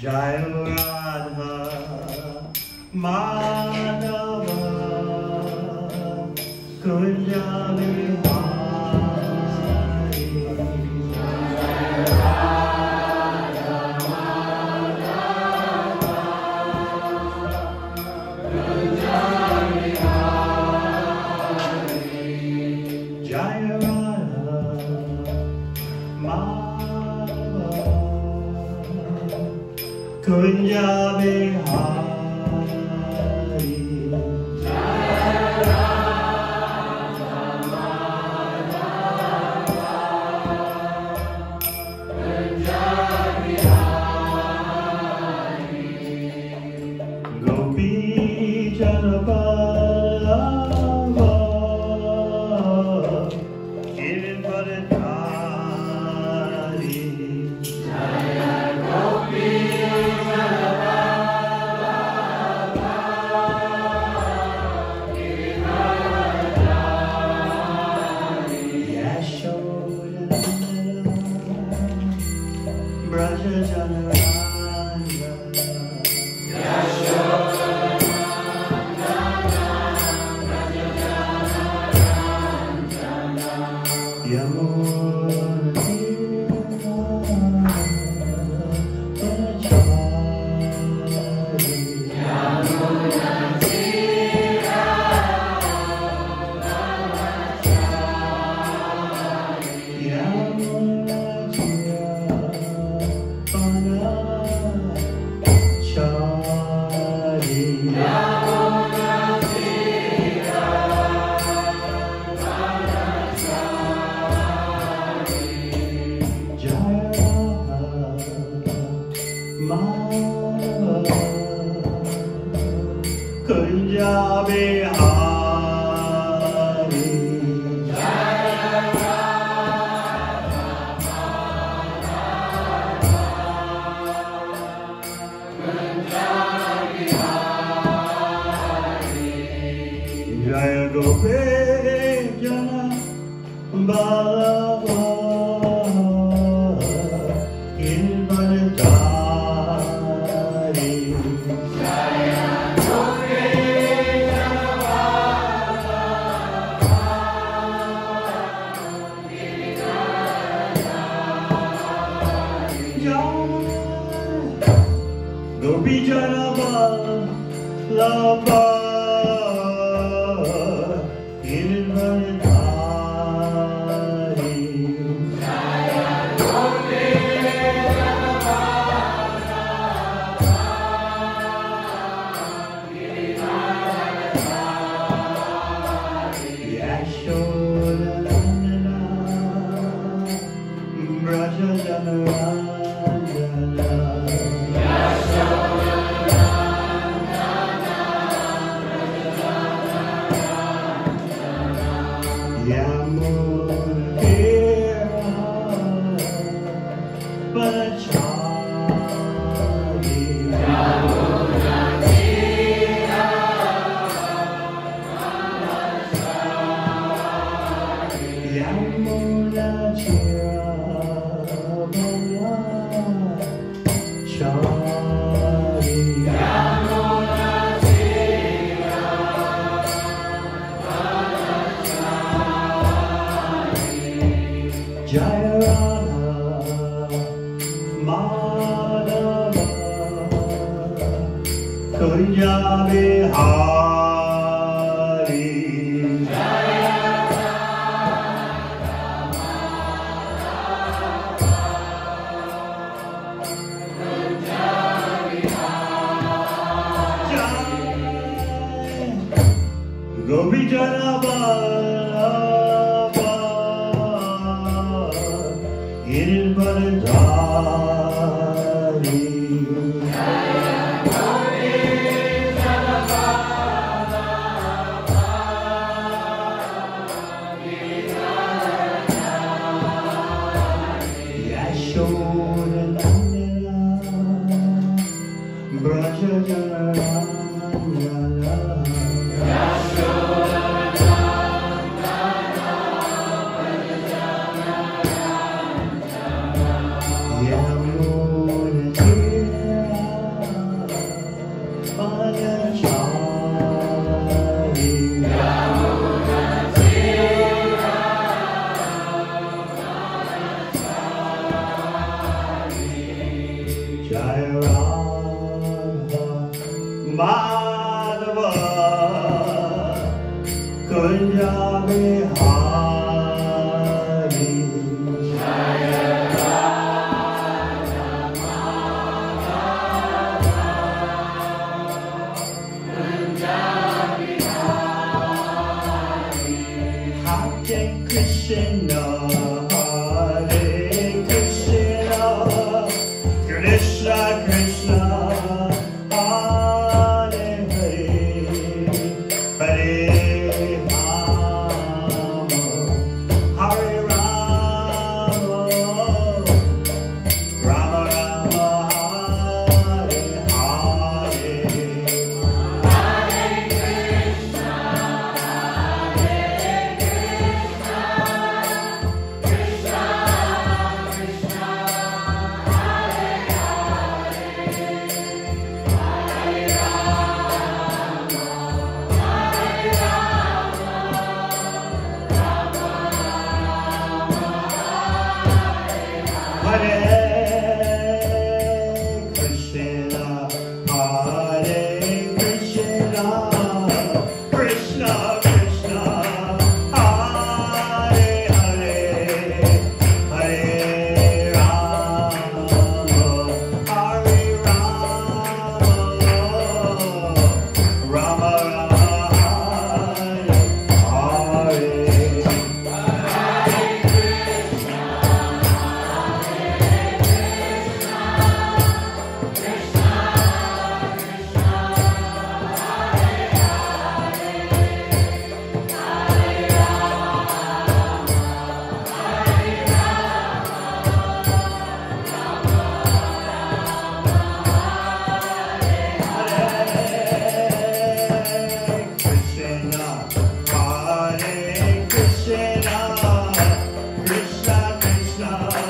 Jai Radha Madhava Kunja Vihari Jai Radha Madhava Kunja Vihari Gopi Janapalava Girinvaradhari Braja Kunja Vihari Jaya Gopi Janapalava Girinvaradhari Gopi Janapalava Girinvaradhari Yashodanandana Braja Janarandana Jaya Radha Madhava Kunja Vihari Gopi Janapalava Girinvaradhari Yashodanandana Braja Janarandana Yamuna Jai Radha Madhava Kunja Vihari Jai Radha Madhava Kunja Vihari Hare Krishna Krishna Krishna Hare Hare Hare Rama Hare Rama Rama Rama Hare Hare Hare Krishna Krishna Krishna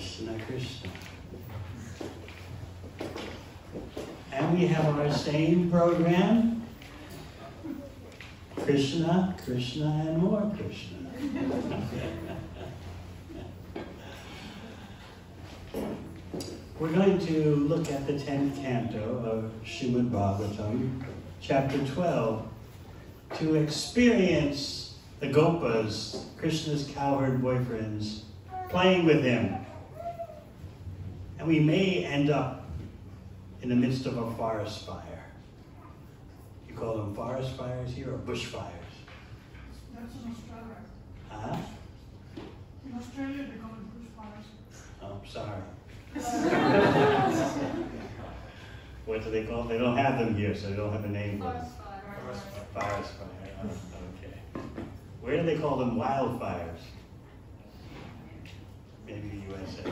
Krishna, Krishna. And we have our same program, Krishna, Krishna, and more Krishna. We're going to look at the 10th canto of Srimad Bhagavatam, chapter 12, to experience the Gopas, Krishna's cowherd boyfriends, playing with him. And we may end up in the midst of a forest fire. You call them forest fires here or bush fires? That's in Australia. Huh? In Australia, they call it bush fires. Oh, sorry. What do they call them? They don't have them here, so they don't have a name for them. Forest fire. Oh, okay. Where do they call them wildfires? Maybe the USA.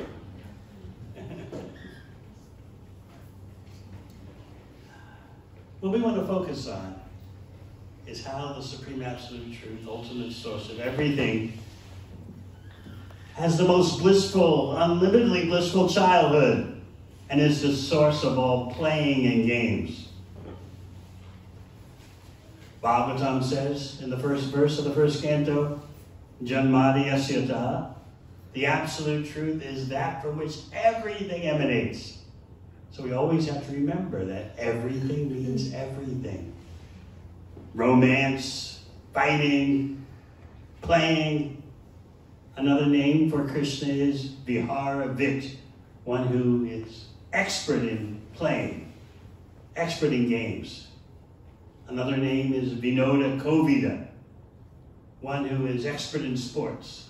What we want to focus on is how the Supreme Absolute Truth, ultimate source of everything, has the most blissful, unlimitedly blissful childhood, and is the source of all playing and games. Bhagavatam says in the first verse of the first canto, Janmadi Yasyata, the absolute truth is that from which everything emanates. So we always have to remember that everything means everything. Romance, fighting, playing. Another name for Krishna is Vihara Vit, one who is expert in playing, expert in games. Another name is Vinoda Kovida, one who is expert in sports.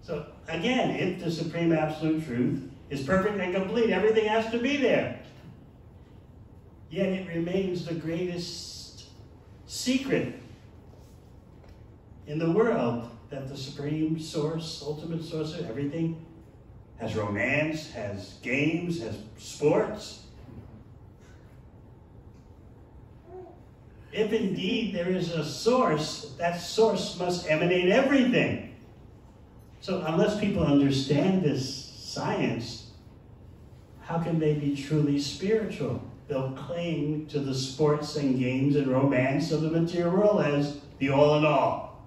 So again, if the Supreme Absolute Truth is perfect and complete, everything has to be there. Yet it remains the greatest secret in the world that the Supreme Source, ultimate source of everything, has romance, has games, has sports. If indeed there is a source, that source must emanate everything. So unless people understand this science, how can they be truly spiritual? They'll cling to the sports and games and romance of the material world as the all in all.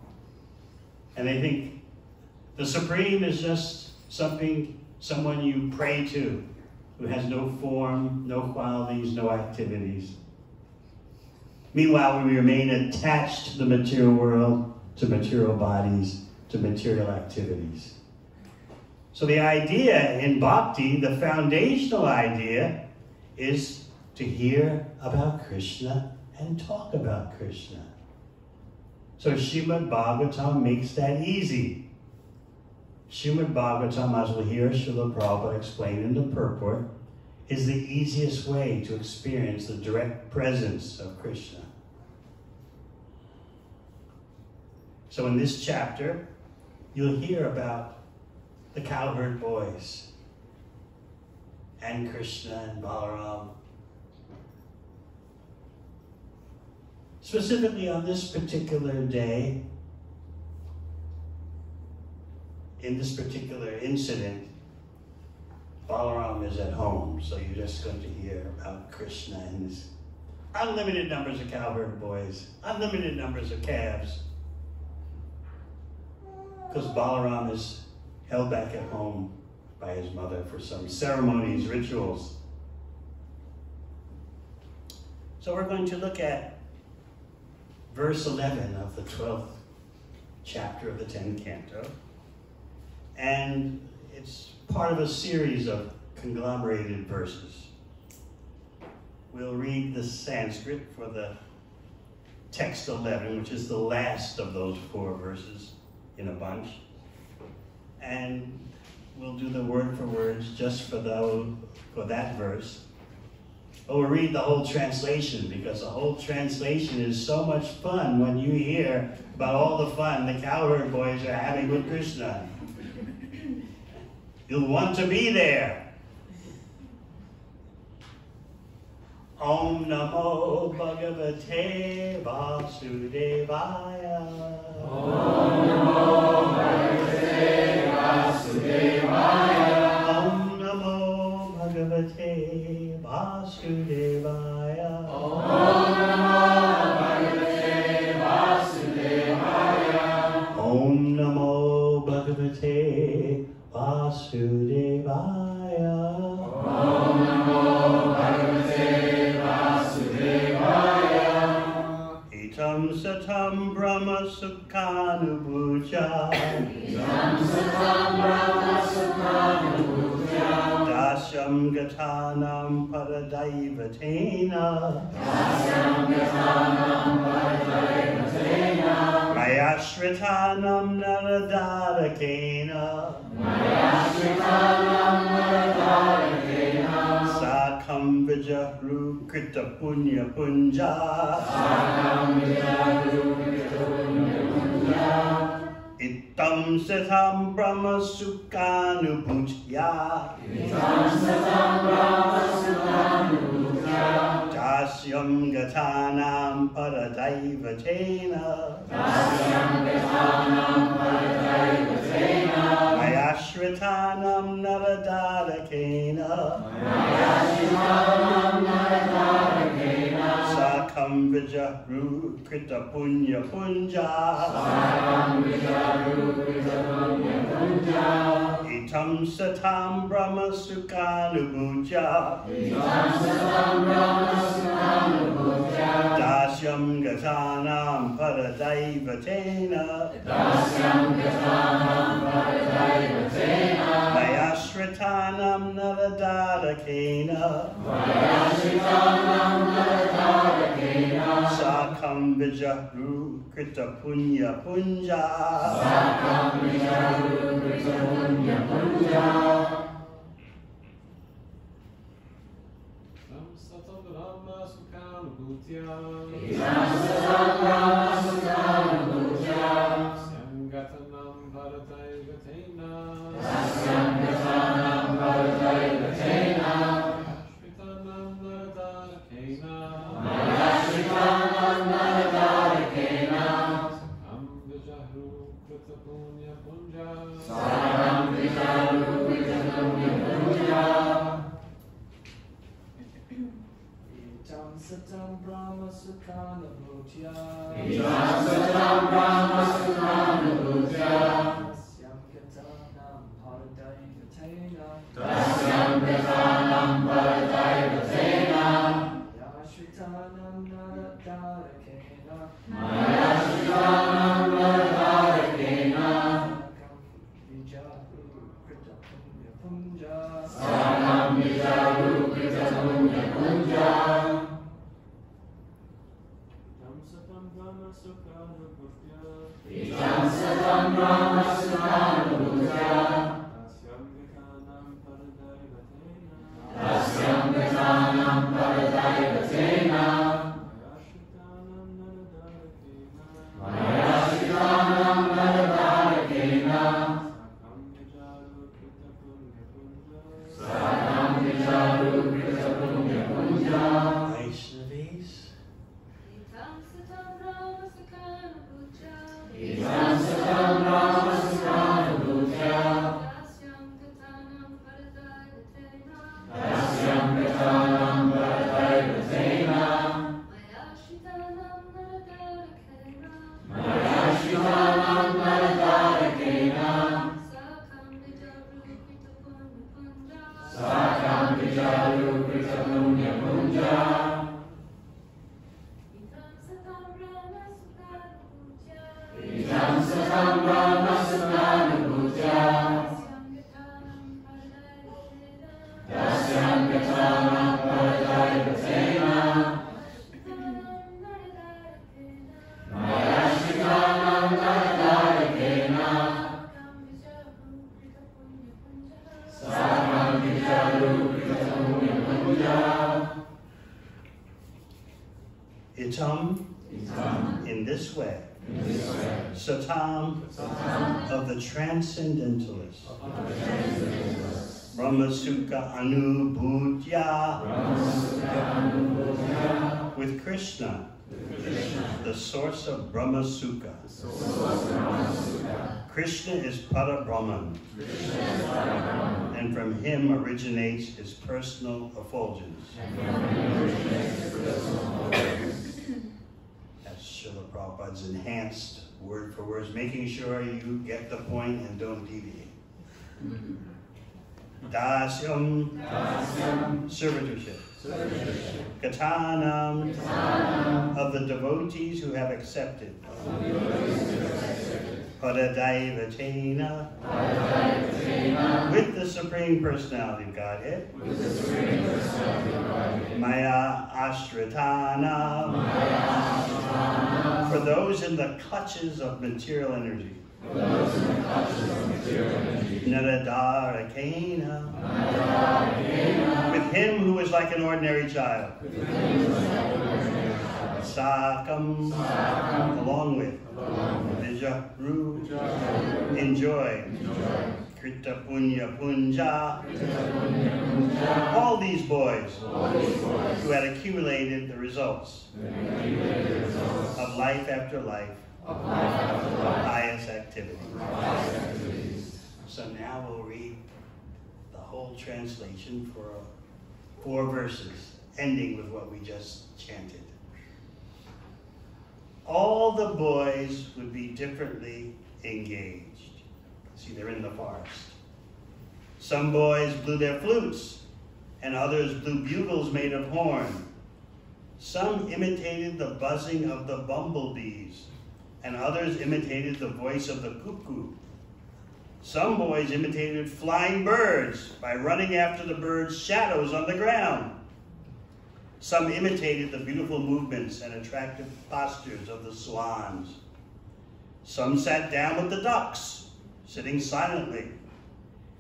And they think the Supreme is just someone you pray to, who has no form, no qualities, no activities. Meanwhile, we remain attached to the material world, to material bodies, to material activities. So the idea in bhakti, the foundational idea, is to hear about Krishna and talk about Krishna. So Srimad Bhagavatam makes that easy. Srimad Bhagavatam, as we'll hear Srila Prabhupada explain in the purport, is the easiest way to experience the direct presence of Krishna. So in this chapter, you'll hear about the cowherd boys and Krishna and Balaram. Specifically on this particular day, in this particular incident, Balaram is at home, so you're just going to hear about Krishna and his unlimited numbers of cowherd boys, unlimited numbers of calves, because Balaram is held back at home by his mother for some ceremonies, rituals. So we're going to look at verse 11 of the 12th chapter of the 10th canto. And it's part of a series of conglomerated verses. We'll read the Sanskrit for the text 11, which is the last of those 4 verses in a bunch. And we'll do the word for words just for that verse. But we'll read the whole translation, because the whole translation is so much fun when you hear about all the fun the cowherd boys are having with Krishna. You'll want to be there. Om Namo Bhagavate Vasudevaya. Om Namo Bhagavate Vasudevaya. Vasudevaya. Om Namo Bhagavate Vasudevaya. Itam satam brahma sukhanubhuja. Itam satam brahma sukhanubhuja. Dasyam gatanam paradaivatena. Dasyam gatanam paradaivatena. Mayashritanam naradarakena. Mayashritanam naradarakena. Sakam vijahru krita punya punja. Sakam vijahru krita punya punja. Itam satam brahma sukhanubhutya. Itam satam brahma sukhanubhutya. Dasyam gatanam paradaivatena. Dasyam gatanam paradaivatena. Mayashritanam naradarakena. Mayashritanam naradarakena. Sakam vijahru krita punya punja. Sakam vijahru krita punya punja. Itam satam brahma sukhanubhutya. Itam satam brahma sukhanubhutya. Dasyam gatanam paradaivatena. Dasyam gatanam paradaivatena. Mayashritanam naradarakena. Mayashritanam naradarakena. Sakam vijahru krita punya punja. Sakam vijahru krita punya punja. Itam satam brahma sukhanubhutya. Itam satam brahma sukhanubhutya. Dasyam gatanam paradaivatena. Dasyam gatanam paradaivatena. Ashritanam naradarakena. Mayashritanam naradarakena. Sakam vijahru krita punya punja. Sakam vijahru krita punya punja. Itam satam brahma sukhanubhutya. Itam satam brahma sukhanubhutya. Dasyam gatanam paradaivatena. Dasyam gatanam paradaivatena. Mayashritanam naradarakena. Mayashritanam naradarakena. Sakam vijahru krita punya punja. Sakam vijahru krita punya punja. Itam satam brahma sukhanubhutya. Itam satam brahma sukhanubhutya. Dasyam gatanam paradaivatena. Dasyam gatanam paradaivatena. Mayashritanam naradarakena. Mayashritanam naradarakena. Sakam vijahru krita punya punja. Sakam vijahru krita punya punja. Vaishnavis. Itam satam brahma sukhanubhutya. Itam satam brahma sukhanubhutya. Dasyam gatanam paradaivatena. Dasyam gatanam paradaivatena. Mayashritanam naradarakena. Mayashritanam naradarakena. Sakam vijahru krita punya punja. Sakam vijahru krita punya punja. Itam satam brahma sukhanubhutya. Itam satam brahma sukhanubhutya. Dasyam gatanam paradaivatena. Dasyam gatanam paradaivatena. Mayashritanam naradarakena. Mayashritanam naradarakena. Sakam vijahru krita punya punja. Itam, in this way. Satam, of the transcendentalists. Brahma Sukha Anubhutya, with Krishna, the source of Brahma Sukha. Krishna is Para Brahman, and from him originates his personal effulgence. That's Srila Prabhupada's enhanced word for words, making sure you get the point and don't deviate. Dasyam, servitorship. Katanam, of the devotees who have accepted. Padadaivatena, with the Supreme Personality of Godhead. Maya Ashritana, for those in the clutches of material energy. Naradarakena, with him who is like an ordinary child. Sakam, along with. Vijaru, enjoy. Krita Punya Punja, all these boys who had accumulated the results of life after life, pious activity. So now we'll read the whole translation for 4 verses, ending with what we just chanted. All the boys would be differently engaged. See, they're in the forest. Some boys blew their flutes, and others blew bugles made of horn. Some imitated the buzzing of the bumblebees, and others imitated the voice of the cuckoo. Some boys imitated flying birds by running after the birds' shadows on the ground. Some imitated the beautiful movements and attractive postures of the swans. Some sat down with the ducks, sitting silently,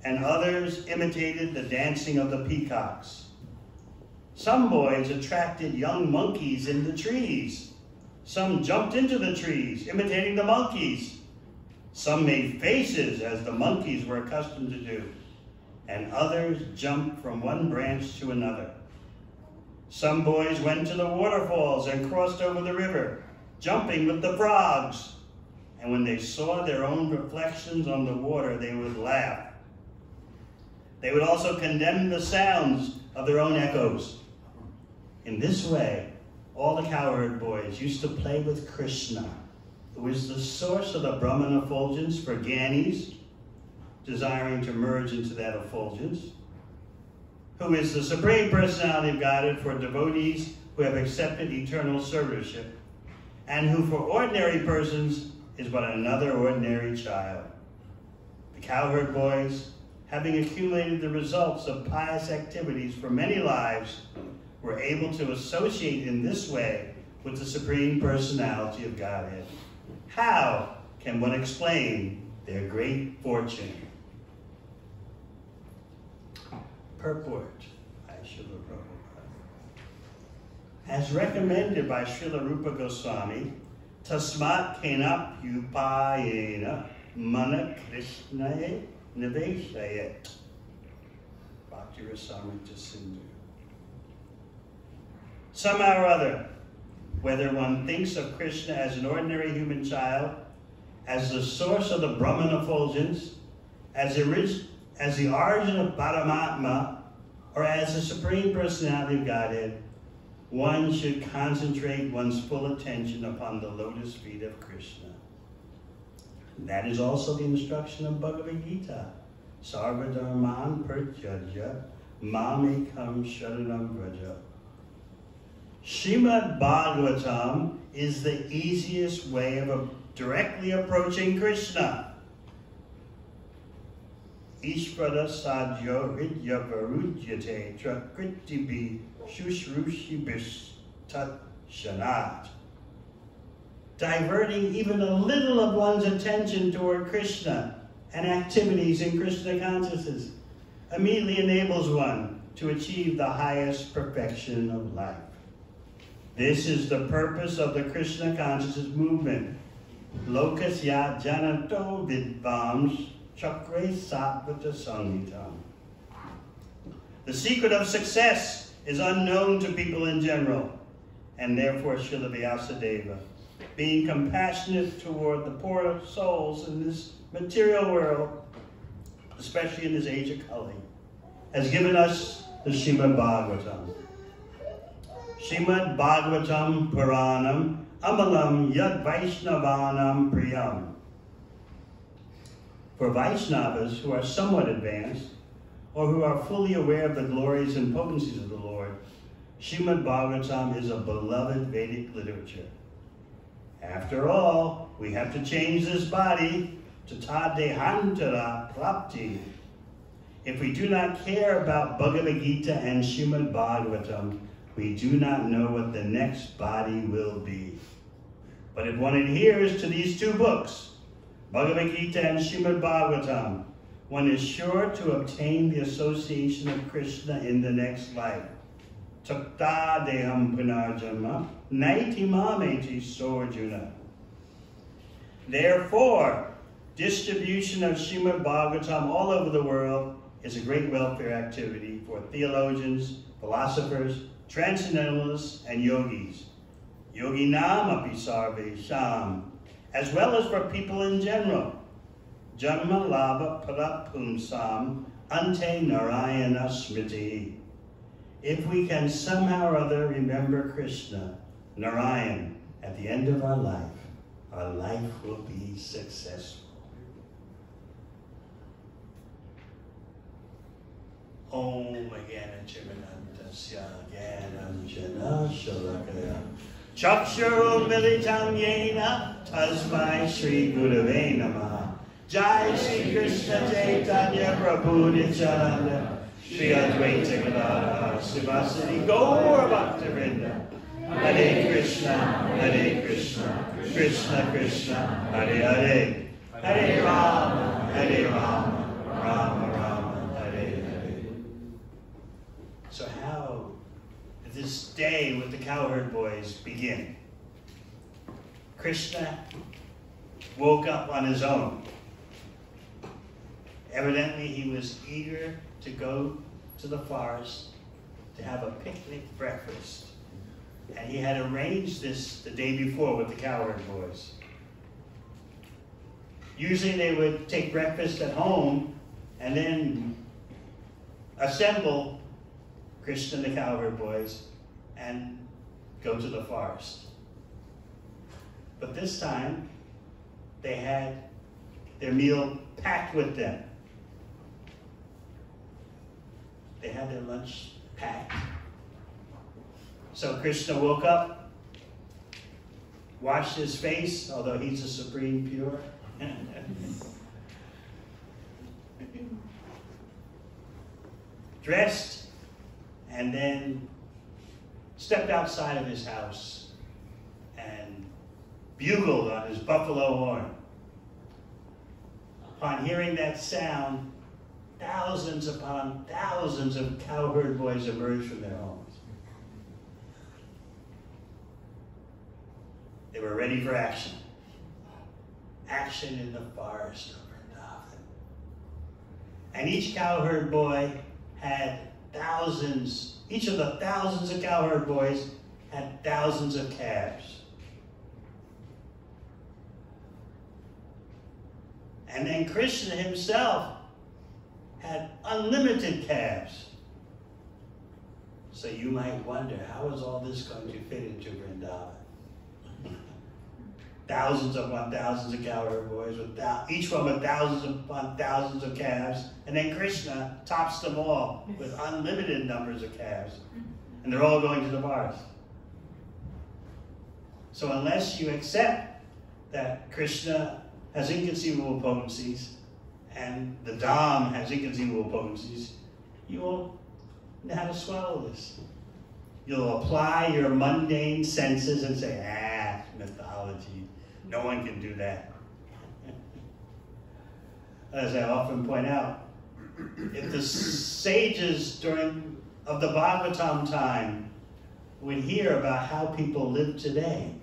and others imitated the dancing of the peacocks. Some boys attracted young monkeys in the trees. Some jumped into the trees, imitating the monkeys. Some made faces, as the monkeys were accustomed to do, and others jumped from one branch to another. Some boys went to the waterfalls and crossed over the river, jumping with the frogs. And when they saw their own reflections on the water, they would laugh. They would also condemn the sounds of their own echoes. In this way, all the cowherd boys used to play with Krishna, who is the source of the Brahman effulgence for Gyanis, desiring to merge into that effulgence, who is the Supreme Personality of Godhead for devotees who have accepted eternal servitorship, and who for ordinary persons is but another ordinary child. The cowherd boys, having accumulated the results of pious activities for many lives, were able to associate in this way with the Supreme Personality of Godhead. How can one explain their great fortune? Purport by Srila Prabhupada. As recommended by Srila Rupa Goswami, Tasmat kenap upayena mana krishnaye niveshayet. Bhakti Rasamrita Sindhu. Somehow or other, whether one thinks of Krishna as an ordinary human child, as the source of the Brahman effulgence, as the origin of Paramatma, or as the Supreme Personality of Godhead, one should concentrate one's full attention upon the lotus feet of Krishna. And that is also the instruction of Bhagavad Gita. Sarvadharman parityajya mamekam sharanam vraja. Srimad Bhagavatam is the easiest way of directly approaching Krishna. Ishvara sadhyo hridya varujyate trakritibi shushrushibis tat shanat. Diverting even a little of one's attention toward Krishna and activities in Krishna consciousness immediately enables one to achieve the highest perfection of life. This is the purpose of the Krishna consciousness movement. Lokasya janato vidvams chakre satvata samhitam. The secret of success is unknown to people in general, and therefore Srila Vyasadeva, being compassionate toward the poor souls in this material world, especially in this age of Kali, has given us the Srimad Bhagavatam. Srimad Bhagavatam Puranam Amalam Yad Vaishnavanam Priyam. For Vaishnavas who are somewhat advanced, or who are fully aware of the glories and potencies of the Lord, Srimad Bhagavatam is a beloved Vedic literature. After all, we have to change this body to tadehantara prapti. If we do not care about Bhagavad Gita and Srimad Bhagavatam, we do not know what the next body will be. But if one adheres to these two books, Bhagavad Gita and Srimad Bhagavatam, one is sure to obtain the association of Krishna in the next life. Takta deham punarjanma naiti mameti sorjuna. Therefore, distribution of Srimad Bhagavatam all over the world is a great welfare activity for theologians, philosophers, transcendentalists, and yogis. Yoginam api sarve sham, as well as for people in general. Janma lava parapumsam ante narayana smriti. If we can somehow or other remember Krishna, Narayan, at the end of our life will be successful. Om Agana Chimanantasya Gananjana Shalakaya Chaksharo Militam Yena Tasmai Sri Gurave Namaha Jai Sri Krishna Chaitanya Prabhu Nityananda Sri Advaita Gadadhara Sivasati Gaura Bhaktivinoda Hare Krishna, Krishna Krishna, Hare Hare, Hare Rama, Rama Rama, Hare Hare. So how did this day with the cowherd boys begin? Krishna woke up on his own. Evidently, he was eager to go to the forest to have a picnic breakfast. And he had arranged this the day before with the cowherd boys. Usually they would take breakfast at home and then assemble Krishna and the cowherd boys and go to the forest. But this time, they had their meal packed with them. They had their lunch packed. So Krishna woke up, washed his face, although he's a supreme pure. Dressed, and then stepped outside of his house and bugled on his buffalo horn. Upon hearing that sound, thousands upon thousands of cowherd boys emerged from their homes. They were ready for action. Action in the forest of Vrindavan. And each cowherd boy had thousands, each of the thousands of cowherd boys had thousands of calves. And then Krishna himself had unlimited calves. So you might wonder, how is all this going to fit into Vrindavan? Thousands upon thousands of cowherd boys, with each one with thousands upon thousands of calves, and then Krishna tops them all with unlimited numbers of calves, and they're all going to the forest. So unless you accept that Krishna has inconceivable potencies, and the Dham has inconceivable potencies, you won't know how to swallow this. You'll apply your mundane senses and say, mythology. No one can do that. As I often point out, if the sages of the Bhagavatam time would hear about how people live today,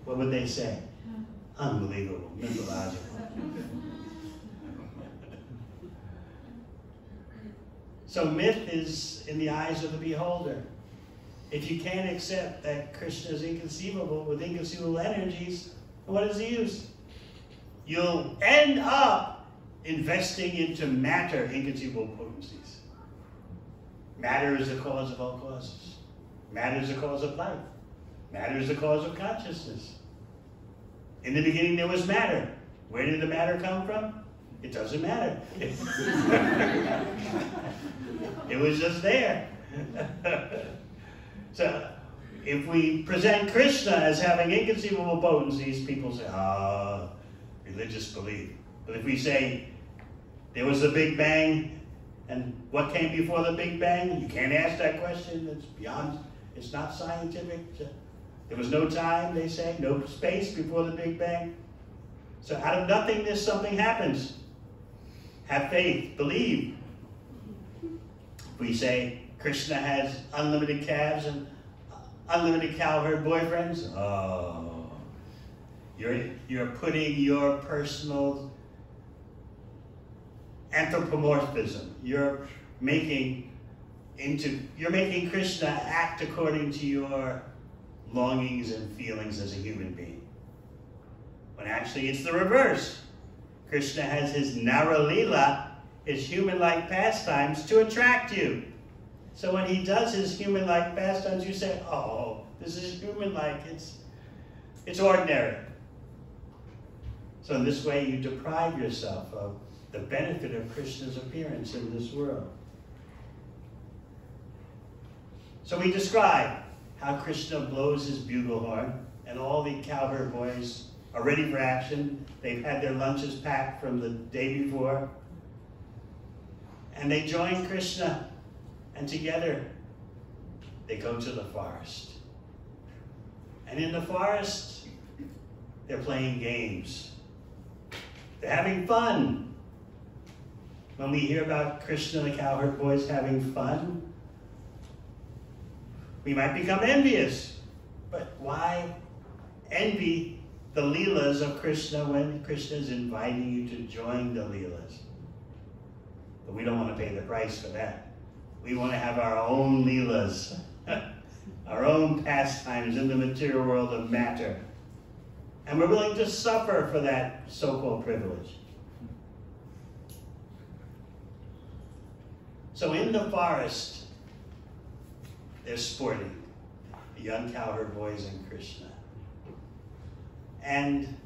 what would they say? Unbelievable, mythological. So myth is in the eyes of the beholder. If you can't accept that Krishna is inconceivable with inconceivable energies, what is the use? You'll end up investing into matter inconceivable potencies. Matter is the cause of all causes. Matter is the cause of life. Matter is the cause of consciousness. In the beginning there was matter. Where did the matter come from? It doesn't matter. It was just there. So if we present Krishna as having inconceivable potencies, people say, religious belief. But if we say there was a Big Bang, and what came before the Big Bang? You can't ask that question. It's beyond, it's not scientific. There was no time, they say, no space before the Big Bang. So out of nothingness, something happens. Have faith, believe. We say Krishna has unlimited calves and unlimited cowherd boyfriends. Oh, you're putting your personal anthropomorphism. You're making Krishna act according to your longings and feelings as a human being. When actually it's the reverse. Krishna has his Nara-lila, his human-like pastimes, to attract you. So when he does his human-like pastimes, you say, oh, this is human-like, it's ordinary. So in this way, you deprive yourself of the benefit of Krishna's appearance in this world. So we describe how Krishna blows his bugle horn, and all the cowherd boys are ready for action. They've had their lunches packed from the day before. And they join Krishna, and together they go to the forest. And in the forest, they're playing games. They're having fun. When we hear about Krishna and the cowherd boys having fun, we might become envious. But why envy the Leelas of Krishna when Krishna is inviting you to join the Leelas? But we don't want to pay the price for that. We want to have our own Leelas, our own pastimes in the material world of matter. And we're willing to suffer for that so-called privilege. So in the forest, they're sporting, the young cowherd boys and Krishna. And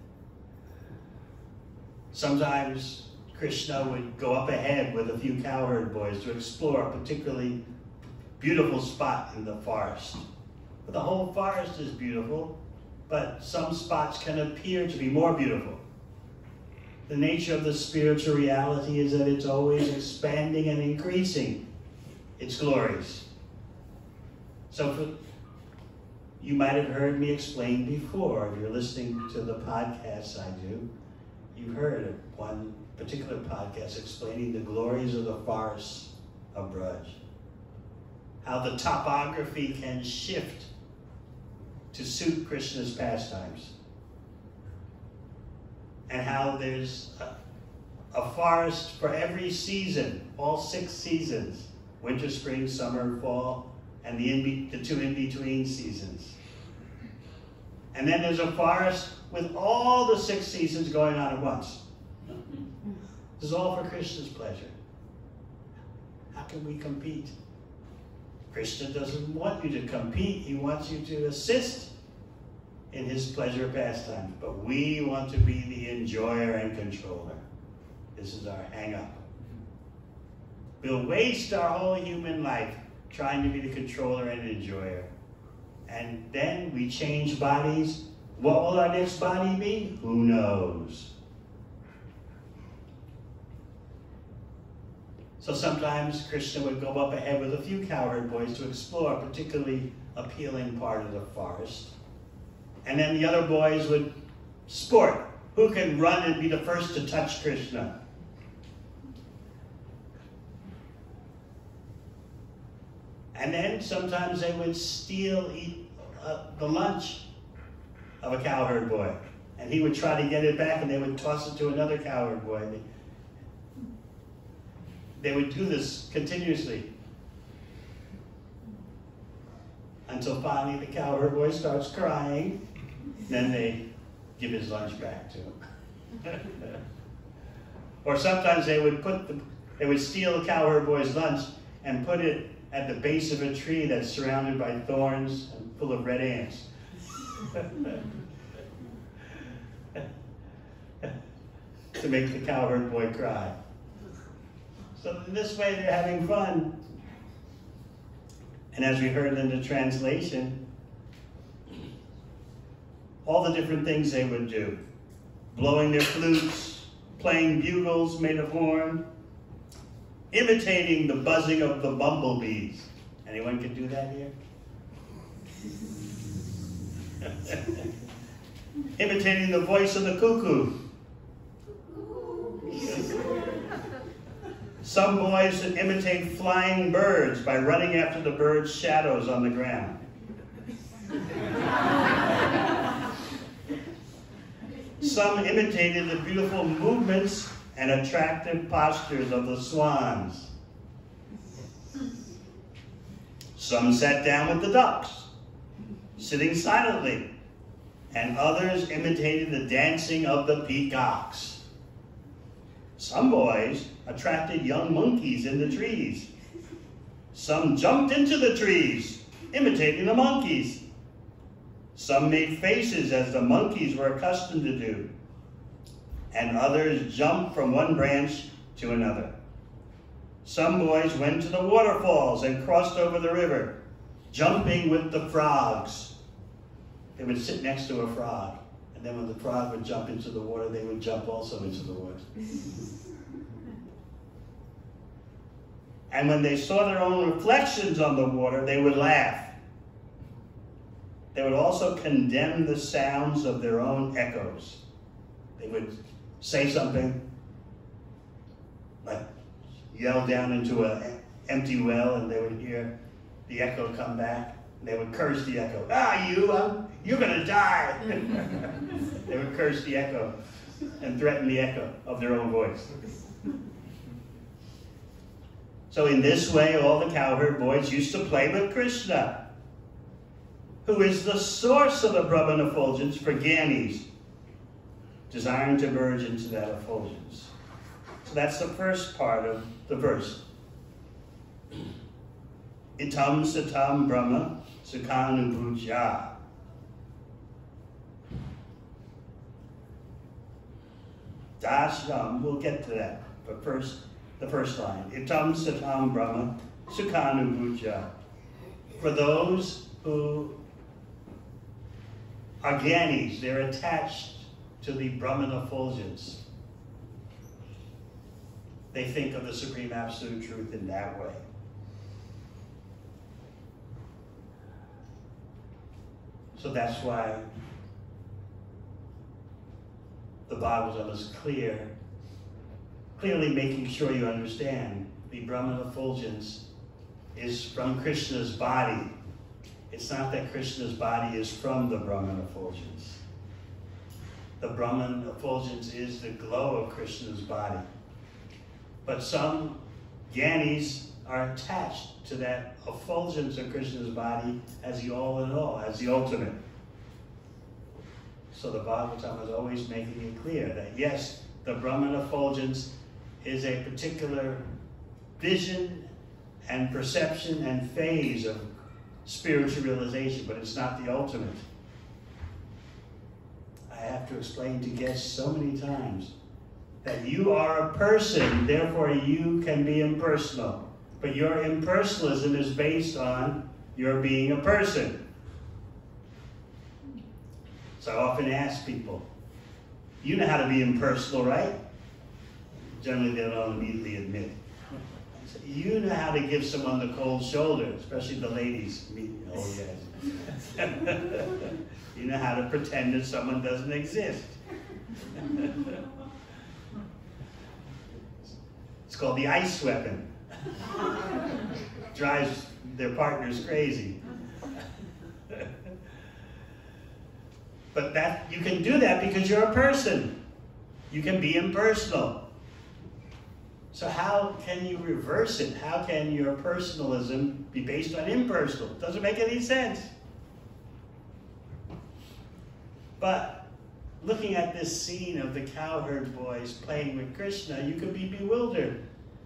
sometimes Krishna would go up ahead with a few cowherd boys to explore a particularly beautiful spot in the forest. But the whole forest is beautiful, but some spots can appear to be more beautiful. The nature of the spiritual reality is that it's always expanding and increasing its glories. So you might have heard me explain before, if you're listening to the podcasts I do, you've heard of one particular podcast explaining the glories of the forests of Braj. How the topography can shift to suit Krishna's pastimes. And how there's a forest for every season, all 6 seasons, winter, spring, summer, fall, and the two in-between seasons. And then there's a forest with all the 6 seasons going on at once. This is all for Krishna's pleasure. How can we compete? Krishna doesn't want you to compete. He wants you to assist in his pleasure pastime. But we want to be the enjoyer and controller. This is our hang-up. We'll waste our whole human life trying to be the controller and enjoyer. And then we change bodies. What will our next body be? Who knows? So sometimes Krishna would go up ahead with a few cowherd boys to explore a particularly appealing part of the forest. And then the other boys would sport. Who can run and be the first to touch Krishna? And then sometimes they would eat the lunch of a cowherd boy. And he would try to get it back, and they would toss it to another cowherd boy. They would do this continuously. Until finally the cowherd boy starts crying. Then they give his lunch back to him. Or sometimes they would steal the cowherd boy's lunch and put it at the base of a tree that's surrounded by thorns and full of red ants. to make the cowherd boy cry. So in this way, they're having fun. And as we heard in the translation, all the different things they would do. Blowing their flutes, playing bugles made of horn, imitating the buzzing of the bumblebees. Anyone can do that here? Imitating the voice of the cuckoo. Some boys imitate flying birds by running after the birds' shadows on the ground. Some imitated the beautiful movements and attractive postures of the swans. Some sat down with the ducks, sitting silently, and others imitated the dancing of the peacocks. Some boys attracted young monkeys in the trees. Some jumped into the trees, imitating the monkeys. Some made faces as the monkeys were accustomed to do, and others jumped from one branch to another. Some boys went to the waterfalls and crossed over the river, jumping with the frogs. They would sit next to a frog, and then when the frog would jump into the water, they would jump also into the water. And when they saw their own reflections on the water, they would laugh. They would also condemn the sounds of their own echoes. They would say something, like yell down into an empty well, and they would hear the echo come back. And they would curse the echo. You're gonna die. They would curse the echo and threaten the echo of their own voice. So in this way, all the cowherd boys used to play with Krishna, who is the source of the Brahman effulgence for Gyanis, desiring to merge into that effulgence. So that's the first part of the verse. Itam satam brahma sukhanubhujya. Dasham, we'll get to that, but first, the first line. Itam satam brahma sukhanubhujya. For those who are Gyanis, they're attached to the Brahman effulgence. They think of the Supreme Absolute Truth in that way. So that's why the Bhagavatam is clearly making sure you understand the Brahman effulgence is from Krishna's body. It's not that Krishna's body is from the Brahman effulgence. The Brahman effulgence is the glow of Krishna's body. But some Gyanis are attached to that effulgence of Krishna's body as the all in all, as the ultimate. So the Bhagavatam is always making it clear that yes, the Brahman effulgence is a particular vision and perception and phase of spiritual realization, but it's not the ultimate. I have to explain to guests so many times that you are a person, therefore you can be impersonal. But your impersonalism is based on your being a person. So I often ask people, you know how to be impersonal, right? Generally they don't immediately admit it. So you know how to give someone the cold shoulder, especially the ladies. Oh yes. You know how to pretend that someone doesn't exist. It's called the ice weapon. Drives their partners crazy. But that you can do that because you're a person. You can be impersonal. So how can you reverse it? How can your personalism be based on impersonal? It doesn't make any sense. But looking at this scene of the cowherd boys playing with Krishna, you could be bewildered.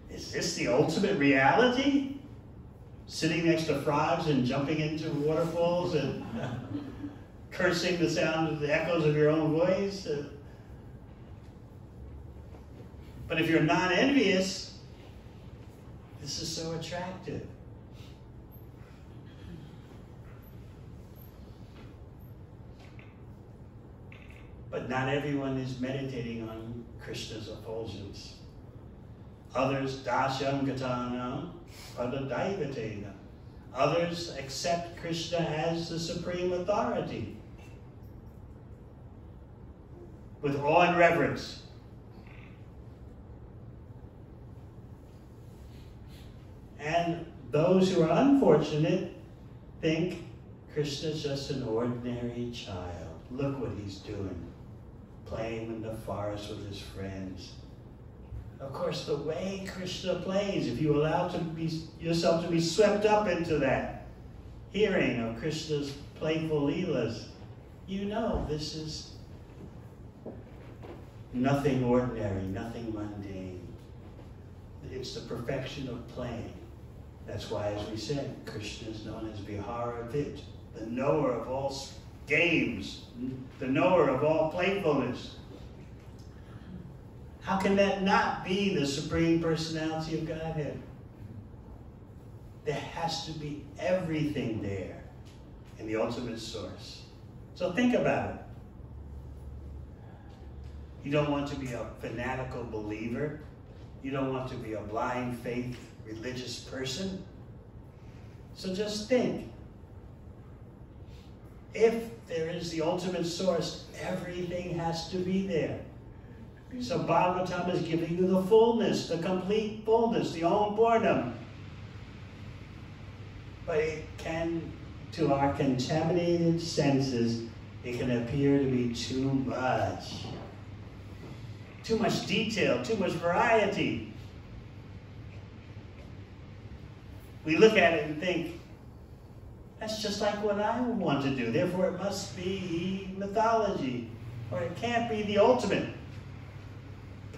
Is this the ultimate reality? Sitting next to frogs and jumping into waterfalls and cursing the sound of the echoes of your own voice? But if you're not envious, this is so attractive. But not everyone is meditating on Krishna's effulgence. Others, dasyam gatanam padadaivatena. Others accept Krishna as the supreme authority with awe and reverence. And those who are unfortunate think Krishna's just an ordinary child. Look what he's doing, playing in the forest with his friends. Of course, the way Krishna plays, if you allow yourself to be swept up into that hearing of Krishna's playful leelas, you know this is nothing ordinary, nothing mundane. It's the perfection of playing. That's why, as we said, Krishna is known as Vihara Vit, the knower of all games, the knower of all playfulness. How can that not be the Supreme Personality of Godhead? There has to be everything there in the ultimate source. So think about it. You don't want to be a fanatical believer. You don't want to be a blind faith religious person. So just think. If there is the ultimate source, everything has to be there. So Bhagavatam is giving you the fullness, the complete fullness, the Om Purnam. But it can, to our contaminated senses, it can appear to be too much. Too much detail, too much variety. We look at it and think, that's just like what I want to do, therefore it must be mythology, or it can't be the ultimate.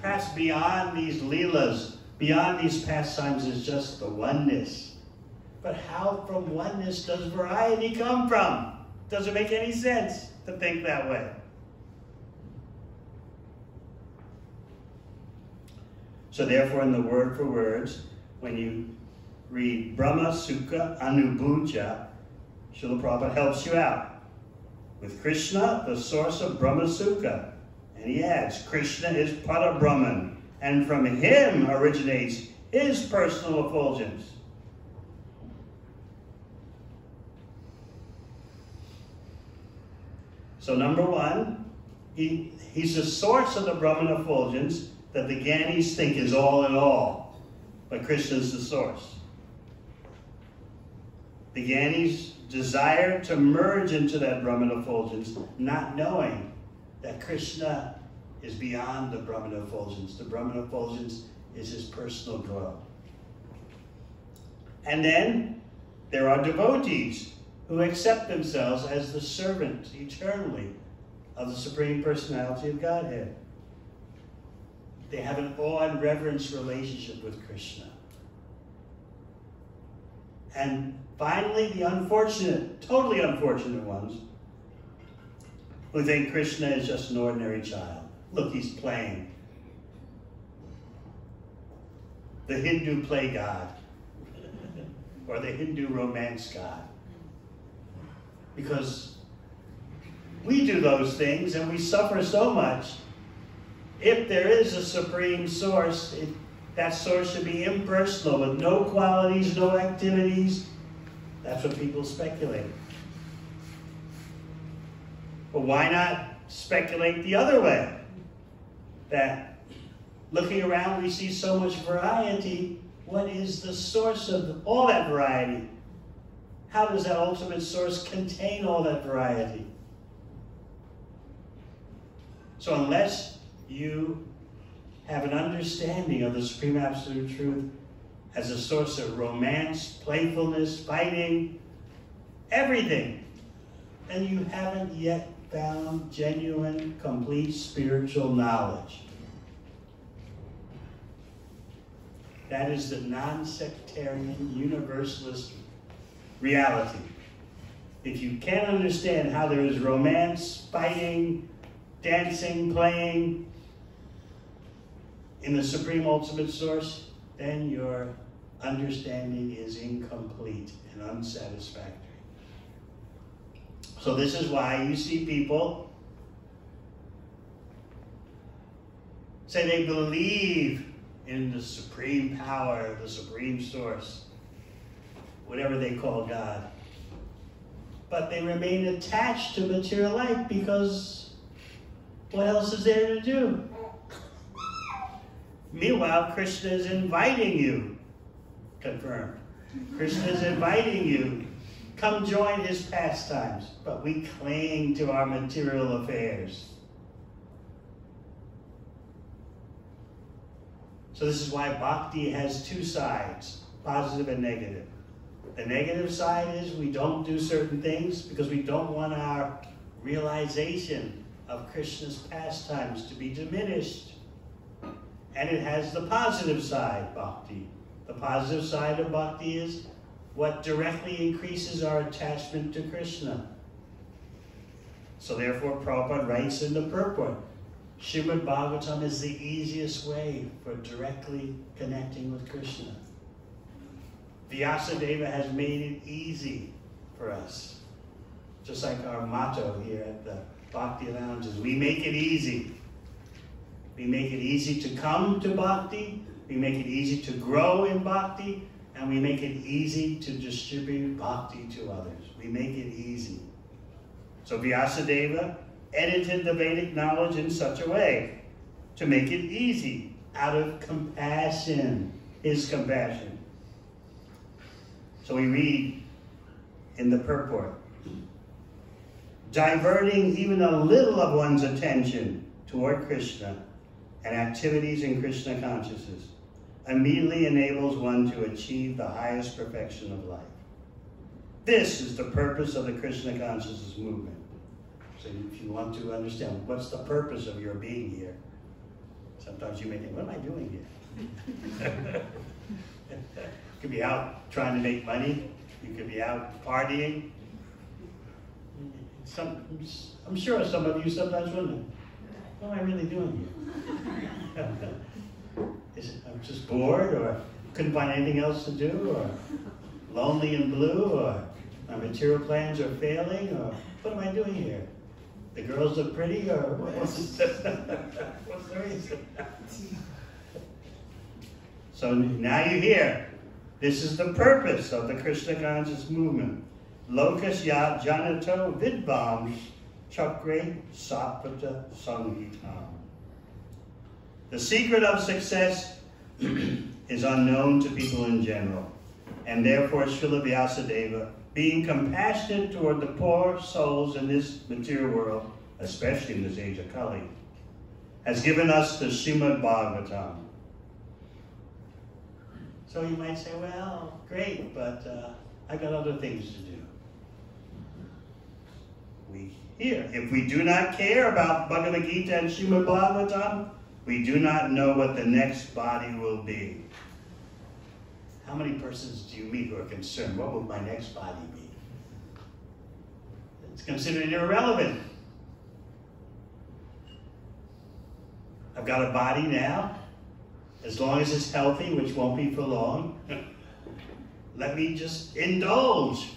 Perhaps beyond these leelas, beyond these pastimes is just the oneness. But how from oneness does variety come from? Doesn't make any sense to think that way. So therefore, in the word for words, when you read Brahma Sukha Anubhuja, Srila Prabhupada helps you out. With Krishna, the source of Brahma Sukha. And he adds, Krishna is Pada Brahman, and from him originates his personal effulgence. So number one, he's the source of the Brahman effulgence that the Gyanis think is all in all. But Krishna is the source. The Gyanis desire to merge into that Brahman effulgence, not knowing that Krishna is beyond the Brahman effulgence. The Brahman effulgence is his personal growth. And then there are devotees who accept themselves as the servant eternally of the Supreme Personality of Godhead. They have an awe and reverence relationship with Krishna. And finally, the unfortunate, totally unfortunate ones, who think Krishna is just an ordinary child. Look, he's playing. The Hindu play god, or the Hindu romance god. Because we do those things and we suffer so much. If there is a supreme source, that source should be impersonal, with no qualities, no activities. That's what people speculate. But why not speculate the other way? That looking around, we see so much variety. What is the source of all that variety? How does that ultimate source contain all that variety? So unless you have an understanding of the Supreme Absolute Truth as a source of romance, playfulness, fighting, everything, then you haven't yet found genuine, complete spiritual knowledge. That is the non-sectarian, universalist reality. If you can't understand how there is romance, fighting, dancing, playing, in the Supreme Ultimate Source, then your understanding is incomplete and unsatisfactory. So this is why you see people say they believe in the supreme power, the supreme source, whatever they call God. But they remain attached to material life because what else is there to do? Meanwhile, Krishna is inviting you, confirmed. Krishna is inviting you, come join his pastimes, but we cling to our material affairs. So this is why bhakti has two sides, positive and negative. The negative side is we don't do certain things because we don't want our realization of Krishna's pastimes to be diminished. And it has the positive side, bhakti. The positive side of bhakti is what directly increases our attachment to Krishna. So therefore, Prabhupada writes in the purport, Srimad Bhagavatam is the easiest way for directly connecting with Krishna. Vyasadeva has made it easy for us. Just like our motto here at the Bhakti Lounges, we make it easy. We make it easy to come to bhakti, we make it easy to grow in bhakti, and we make it easy to distribute bhakti to others. We make it easy. So Vyasadeva edited the Vedic knowledge in such a way to make it easy out of compassion, his compassion. So we read in the purport, diverting even a little of one's attention toward Krishna and activities in Krishna consciousness immediately enables one to achieve the highest perfection of life. This is the purpose of the Krishna consciousness movement. So if you want to understand what's the purpose of your being here, sometimes you may think, what am I doing here? You could be out trying to make money. You could be out partying. I'm sure some of you sometimes wonder, what am I really doing here? I'm just bored, or couldn't find anything else to do, or lonely and blue, or my material plans are failing, or what am I doing here? The girls look pretty, or what's the reason? So now you hear, this is the purpose of the Krishna conscious movement. Lokasya janato vidvam chakre sapata samhitam. The secret of success is unknown to people in general, and therefore Srila Vyasadeva, being compassionate toward the poor souls in this material world, especially in this age of Kali, has given us the Srimad Bhagavatam. So you might say, well, great, but I've got other things to do. If we do not care about Bhagavad Gita and Srimad Bhagavatam, we do not know what the next body will be. How many persons do you meet who are concerned? What will my next body be? It's considered irrelevant. I've got a body now. As long as it's healthy, which won't be for long, let me just indulge.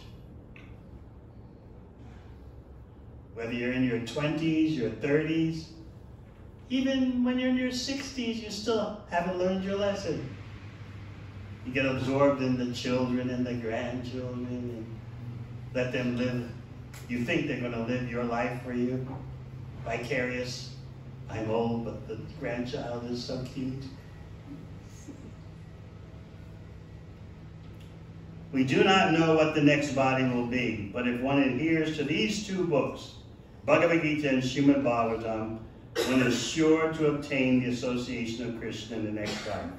Whether you're in your 20s, your 30s, even when you're in your 60s, you still haven't learned your lesson. You get absorbed in the children and the grandchildren and let them live. You think they're going to live your life for you, vicarious. I'm old, but the grandchild is so cute. We do not know what the next body will be, but if one adheres to these two books, Bhagavad Gita and Srimad Bhagavatam, one is sure to obtain the association of Krishna in the next life.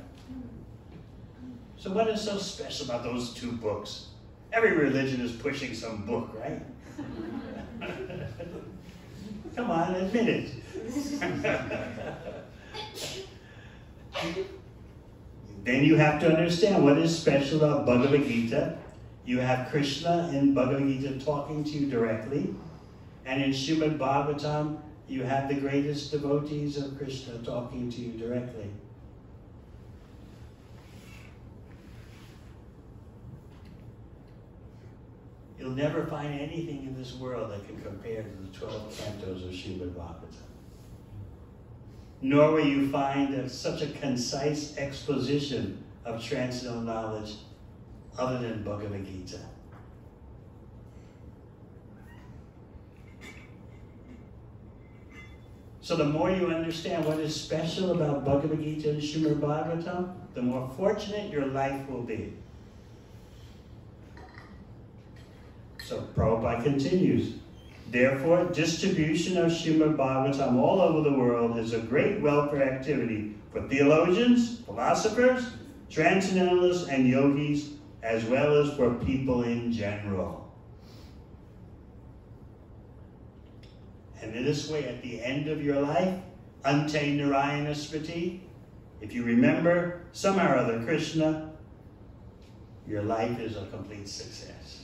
So what is so special about those two books? Every religion is pushing some book, right? Come on, admit it. Then you have to understand what is special about Bhagavad Gita. You have Krishna in Bhagavad Gita talking to you directly. And in Srimad Bhagavatam, you have the greatest devotees of Krishna talking to you directly. You'll never find anything in this world that can compare to the 12 cantos of Srimad Bhagavatam. Nor will you find such a concise exposition of transcendental knowledge other than Bhagavad Gita. So the more you understand what is special about Bhagavad Gita and Srimad Bhagavatam, the more fortunate your life will be. So Prabhupada continues, therefore, distribution of Srimad Bhagavatam all over the world is a great welfare activity for theologians, philosophers, transcendentalists, and yogis, as well as for people in general. And in this way, at the end of your life, Ante Narayana Smriti, if you remember somehow or other Krishna, your life is a complete success.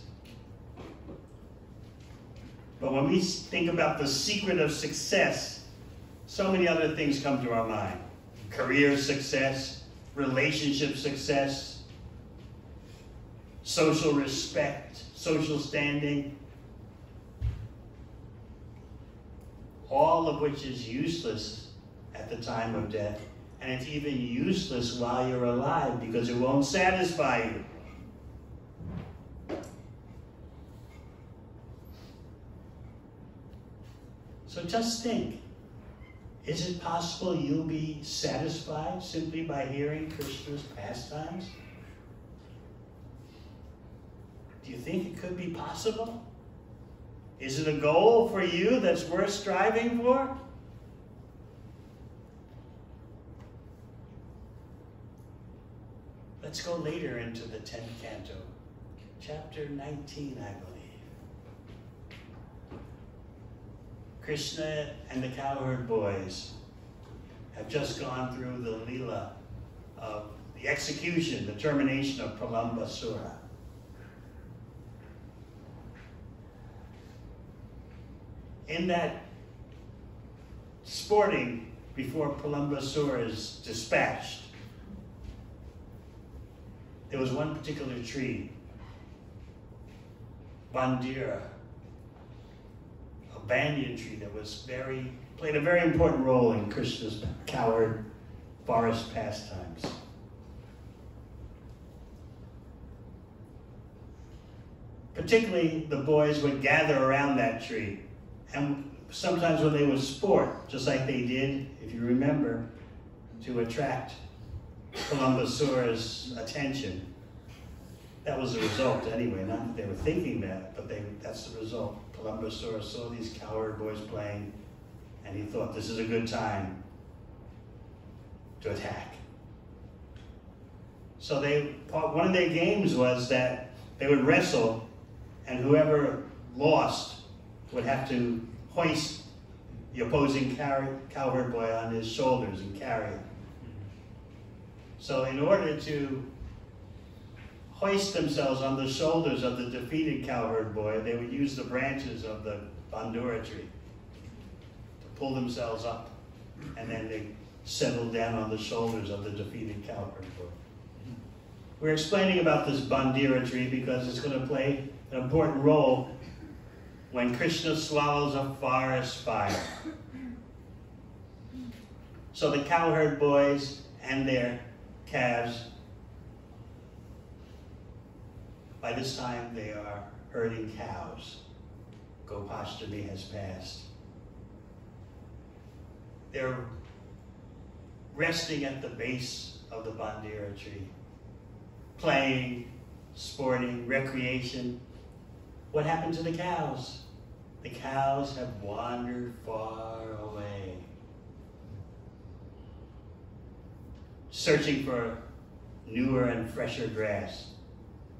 But when we think about the secret of success, so many other things come to our mind. Career success, relationship success, social respect, social standing, all of which is useless at the time of death. And it's even useless while you're alive because it won't satisfy you. So just think, is it possible you'll be satisfied simply by hearing Krishna's pastimes? Do you think it could be possible? Is it a goal for you that's worth striving for? Let's go later into the 10th canto, chapter 19, I believe. Krishna and the cowherd boys have just gone through the Leela of the execution, the termination of Pralambasura. In that sporting before Pralambasura is dispatched, there was one particular tree, Bandira, a banyan tree that was played a very important role in Krishna's cowherd forest pastimes. Particularly, the boys would gather around that tree. And sometimes when they would sport, just like they did, if you remember, to attract Pralambasura's attention. That was the result anyway, not that they were thinking that, but that's the result. Pralambasura saw these cowherd boys playing, and he thought this is a good time to attack. So one of their games was that they would wrestle, and whoever lost would have to hoist the opposing cowherd boy on his shoulders and carry him. So in order to hoist themselves on the shoulders of the defeated cowherd boy, they would use the branches of the Bandura tree to pull themselves up, and then they settled down on the shoulders of the defeated cowherd boy. We're explaining about this Bandira tree because it's going to play an important role when Krishna swallows a forest fire. So the cowherd boys and their calves, by this time they are herding cows. Gopashtami has passed. They're resting at the base of the Bandira tree, playing, sporting, recreation. What happened to the cows? The cows have wandered far away, searching for newer and fresher grass.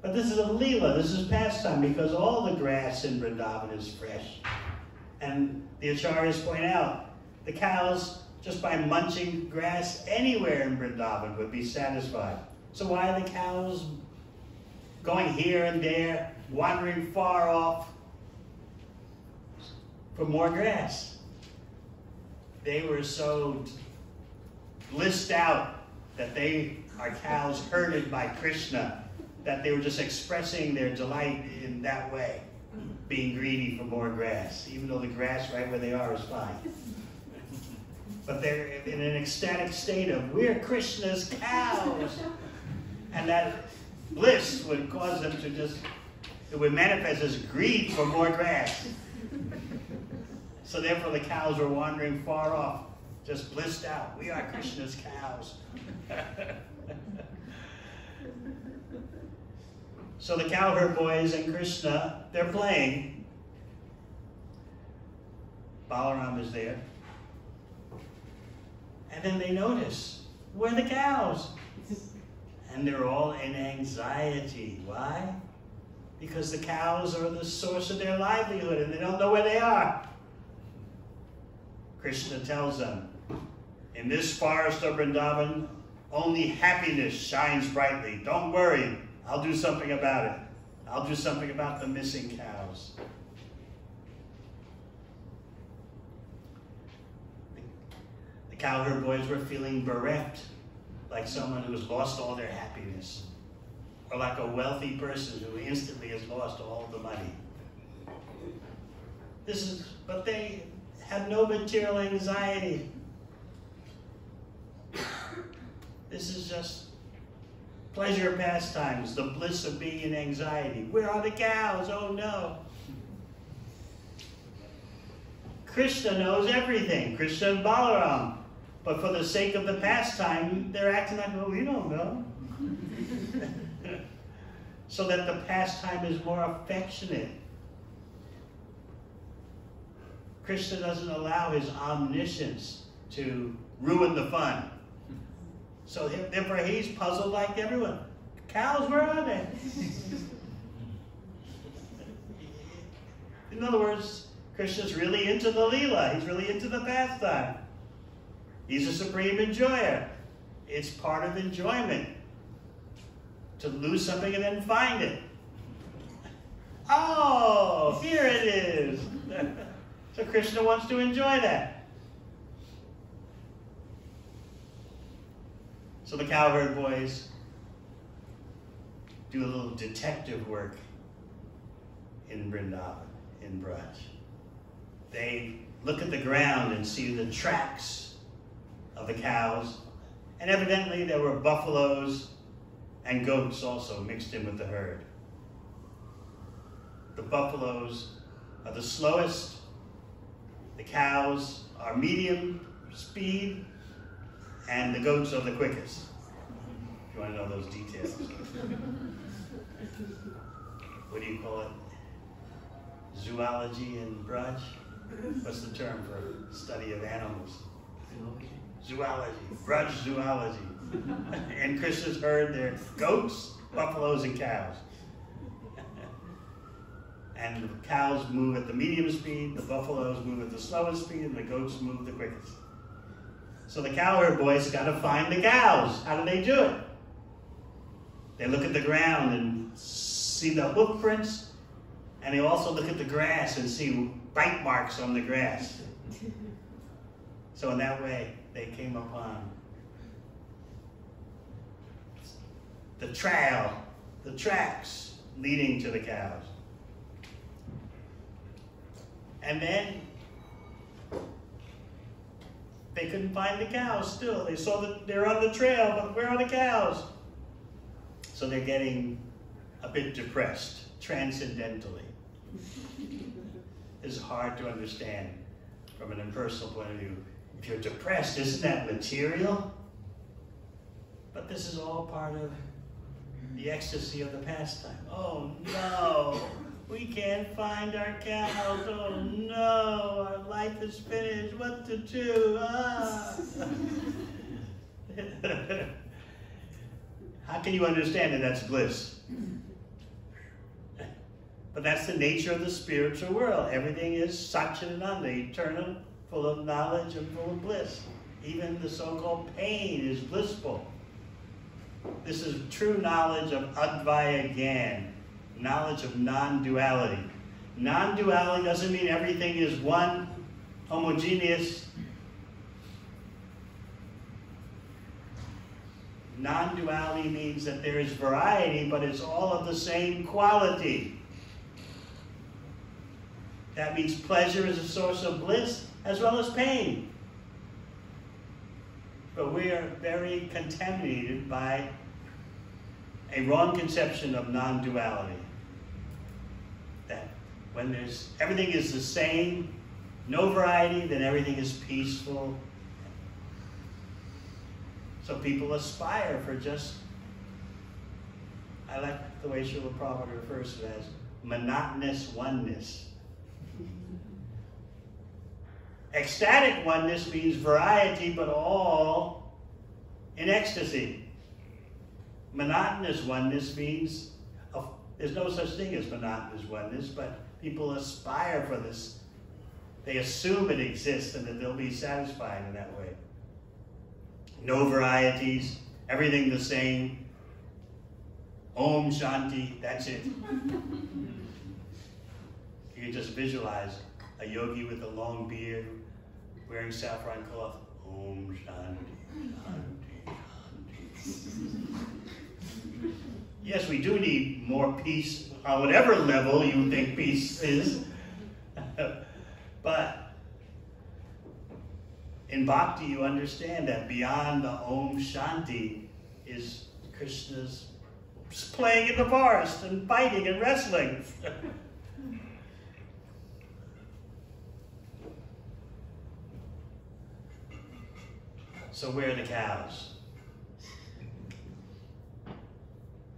But this is a Leela, this is pastime, because all the grass in Vrindavan is fresh. And the Acharyas point out, the cows, just by munching grass anywhere in Vrindavan, would be satisfied. So why are the cows going here and there, wandering far off for more grass? They were so blissed out that they are cows herded by Krishna, that they were just expressing their delight in that way, being greedy for more grass, even though the grass right where they are is fine. But they're in an ecstatic state of, we're Krishna's cows. And that bliss would cause them to just, it would manifest as greed for more grass. So therefore the cows were wandering far off, just blissed out. We are Krishna's cows. So the cowherd boys and Krishna, they're playing. Balaram is there. And then they notice, where are the cows? And they're all in anxiety. Why? Because the cows are the source of their livelihood and they don't know where they are. Krishna tells them, in this forest of Vrindavan, only happiness shines brightly. Don't worry, I'll do something about it. I'll do something about the missing cows. The cowherd boys were feeling bereft, like someone who has lost all their happiness, or like a wealthy person who instantly has lost all the money. But they had no material anxiety. This is just pleasure pastimes, the bliss of being in anxiety. Where are the cows? Oh no. Krishna knows everything, Krishna and Balaram. But for the sake of the pastime, they're acting like, well, we don't know. So that the pastime is more affectionate. Krishna doesn't allow his omniscience to ruin the fun. So therefore he's puzzled like everyone. Cows, where are they? In other words, Krishna's really into the Leela. He's really into the pastime. He's a supreme enjoyer. It's part of enjoyment to lose something and then find it. Oh, here it is. So Krishna wants to enjoy that. So the cowherd boys do a little detective work in Vrindavan, in Braj. They look at the ground and see the tracks of the cows, and evidently there were buffaloes and goats also mixed in with the herd. The buffaloes are the slowest, the cows are medium speed, and the goats are the quickest. If you want to know those details. What do you call it? Zoology in Braj? What's the term for study of animals? Zoology. Braj zoology. In Krishna's herd, there are goats, buffaloes, and cows. And the cows move at the medium speed, the buffaloes move at the slowest speed, and the goats move the quickest. So the cowherd boys got to find the cows. How do they do it? They look at the ground and see the hoof prints, and they also look at the grass and see bite marks on the grass. So in that way, they came upon the trail, the tracks leading to the cows. And then they couldn't find the cows still. They saw that they're on the trail, but where are the cows? So they're getting a bit depressed, transcendentally. It's hard to understand from an impersonal point of view. If you're depressed, isn't that material? But this is all part of the ecstasy of the pastime. Oh no, we can't find our cows. Oh no, our life is finished. What to do? How can you understand that that's bliss? But that's the nature of the spiritual world. Everything is Satchidananda, eternal, full of knowledge and full of bliss. Even the so-called pain is blissful. This is true knowledge of Advaya Gyan, knowledge of non-duality. Non-duality doesn't mean everything is one, homogeneous. Non-duality means that there is variety, but it's all of the same quality. That means pleasure is a source of bliss as well as pain. But we are very contaminated by a wrong conception of non-duality. That when everything is the same, no variety, then everything is peaceful. So people aspire for just, I like the way Srila Prabhupada refers to it as monotonous oneness. Ecstatic oneness means variety, but all in ecstasy. Monotonous oneness means, there's no such thing as monotonous oneness, but people aspire for this. They assume it exists and that they'll be satisfied in that way. No varieties, everything the same. Om Shanti, that's it. You can just visualize a yogi with a long beard, wearing saffron cloth. Om Shanti, Shanti, Shanti. Yes, we do need more peace on whatever level you think peace is. But in bhakti, you understand that beyond the Om Shanti is Krishna's playing in the forest and fighting and wrestling. So where are the cows?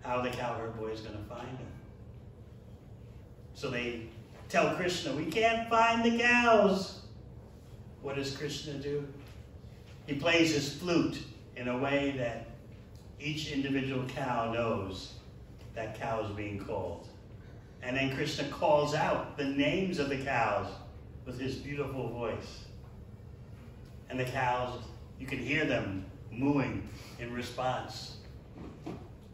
How are the cowherd boys going to find them? So they tell Krishna, we can't find the cows. What does Krishna do? He plays his flute in a way that each individual cow knows that cow is being called. And then Krishna calls out the names of the cows with his beautiful voice. And the cows, you can hear them mooing in response.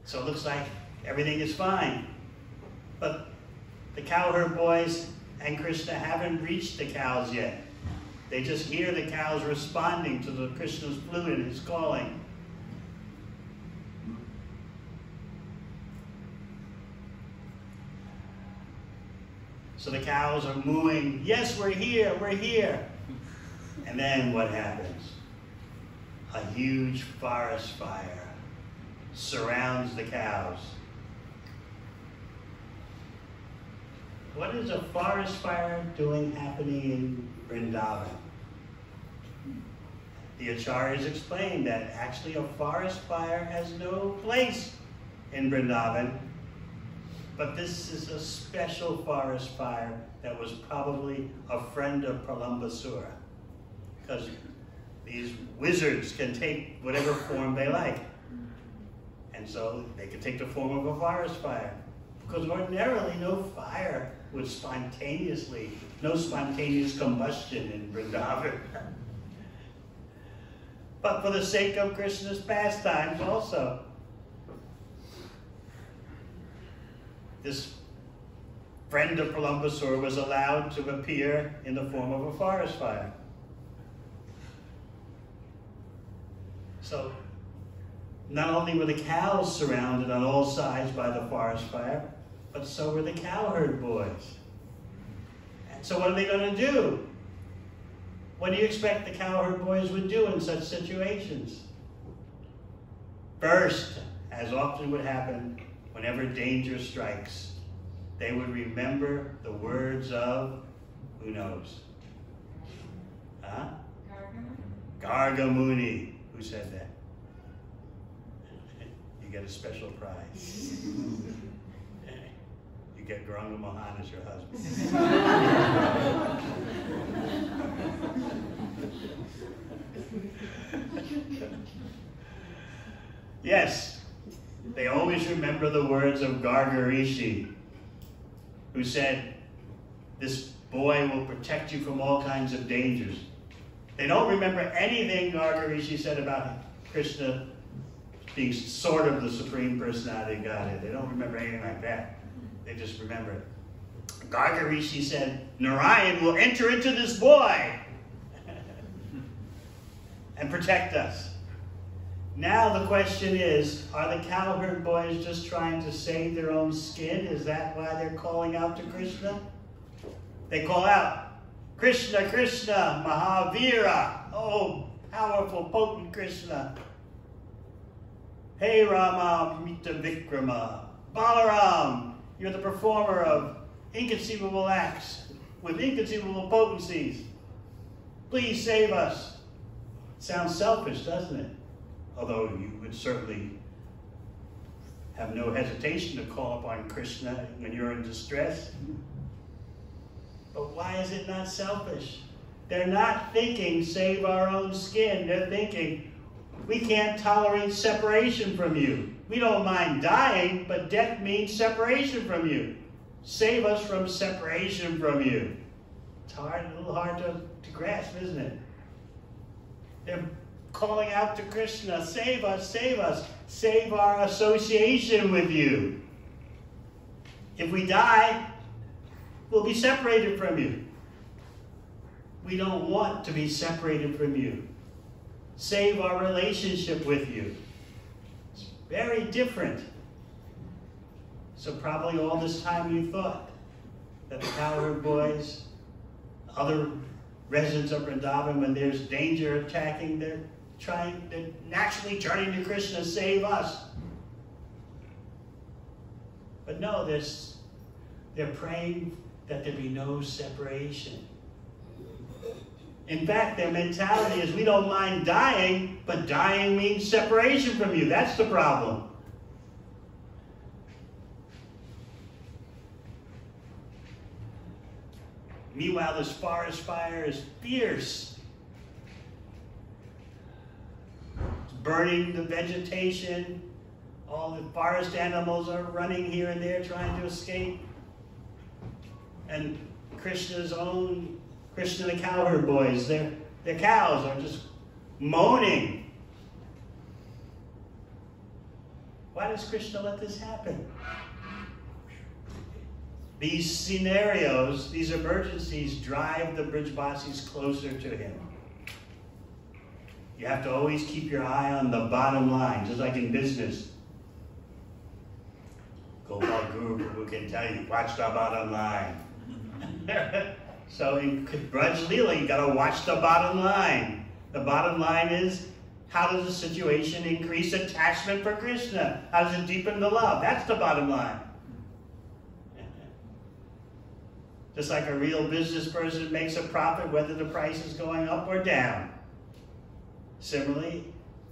So it looks like everything is fine. But the cowherd boys and Krishna haven't reached the cows yet. They just hear the cows responding to the Krishna's flute and his calling. So the cows are mooing, yes, we're here, we're here. And then what happens? A huge forest fire surrounds the cows. What is a forest fire happening in Vrindavan? The acharyas explained that actually a forest fire has no place in Vrindavan, but this is a special forest fire that was probably a friend of Pralambasura, because these wizards can take whatever form they like. And so they can take the form of a forest fire. Because ordinarily no fire would no spontaneous combustion in Vrindavan. But for the sake of Krishna's pastimes also, this friend of Pralambasura was allowed to appear in the form of a forest fire. So, not only were the cows surrounded on all sides by the forest fire, but so were the cowherd boys. And so what are they going to do? What do you expect the cowherd boys would do in such situations? First, as often would happen, whenever danger strikes, they would remember the words of, who knows? Huh? Garga Muni. Who said that? You get a special prize. You get Gauranga Mohan as your husband. Yes, they always remember the words of Garga Rishi, who said, this boy will protect you from all kinds of dangers. They don't remember anything Garga Rishi said about Krishna being sort of the Supreme Personality of Godhead. They don't remember anything like that. They just remember it. Garga Rishi said, Narayan will enter into this boy and protect us. Now the question is, are the cowherd boys just trying to save their own skin? Is that why they're calling out to Krishna? They call out, Krishna, Krishna, Mahavira. Oh, powerful, potent Krishna. Hey Rama, Mita Vikrama. Balaram, you're the performer of inconceivable acts with inconceivable potencies. Please save us. Sounds selfish, doesn't it? Although you would certainly have no hesitation to call upon Krishna when you're in distress. But why is it not selfish? They're not thinking save our own skin. They're thinking we can't tolerate separation from you. We don't mind dying, but death means separation from you. Save us from separation from you. It's hard, a little hard to grasp, isn't it? They're calling out to Krishna, save us, save our association with you. If we die, we'll be separated from you. We don't want to be separated from you. Save our relationship with you. It's very different. So probably all this time you thought that the cowherd boys, other residents of Vrindavan, when there's danger attacking, they're naturally turning to Krishna, save us. But no, they're praying that there be no separation. In fact, their mentality is we don't mind dying, but dying means separation from you. That's the problem. Meanwhile, this forest fire is fierce. It's burning the vegetation. All the forest animals are running here and there trying to escape. And Krishna and the cowherd boys, their cows are just moaning. Why does Krishna let this happen? These scenarios, these emergencies, drive the Brijbasis closer to him. You have to always keep your eye on the bottom line, just like in business. Gopal Guru Prabhu can tell you, watch the bottom line. So in Braj Leela, you got to watch the bottom line. The bottom line is, how does the situation increase attachment for Krishna? How does it deepen the love? That's the bottom line. Just like a real business person makes a profit whether the price is going up or down. Similarly,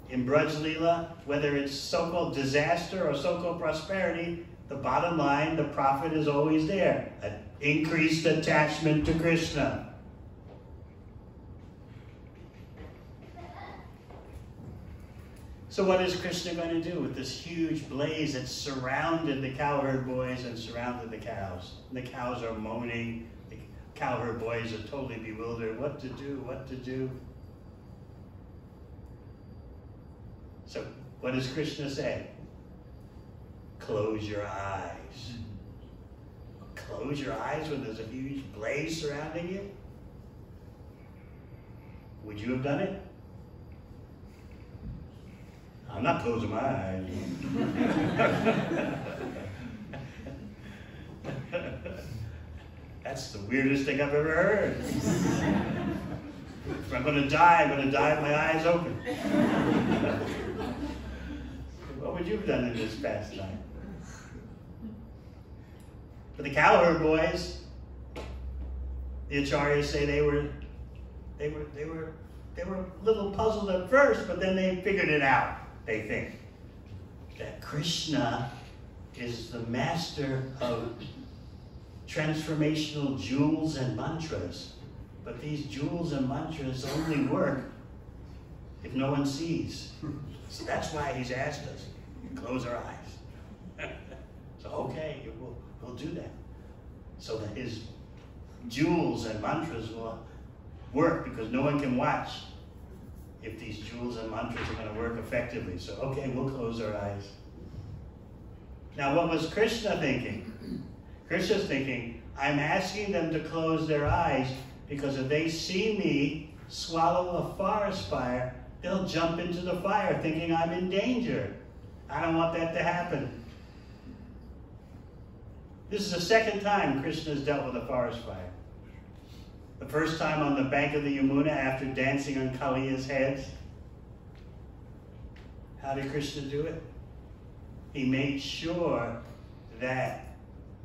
in Braj Leela, whether it's so-called disaster or so-called prosperity, the bottom line, the profit is always there. An increased attachment to Krishna. So what is Krishna going to do with this huge blaze that surrounded the cowherd boys and surrounded the cows? And the cows are moaning. The cowherd boys are totally bewildered. What to do? What to do? So what does Krishna say? Close your eyes. Close your eyes when there's a huge blaze surrounding you? Would you have done it? I'm not closing my eyes. That's the weirdest thing I've ever heard. If I'm going to die with my eyes open. What would you have done in this pastime? For the cowherd boys, the acharyas say they were a little puzzled at first, but then they figured it out. They think that Krishna is the master of transformational jewels and mantras. But these jewels and mantras only work if no one sees. So that's why he's asked us, close our eyes. So okay, we'll do that. So that his jewels and mantras will work because no one can watch if these jewels and mantras are going to work effectively. So okay, we'll close our eyes. Now what was Krishna thinking? Krishna's thinking, I'm asking them to close their eyes because if they see me swallow a forest fire, they'll jump into the fire thinking I'm in danger. I don't want that to happen. This is the second time Krishna has dealt with a forest fire. The first time on the bank of the Yamuna after dancing on Kaliya's head. How did Krishna do it? He made sure that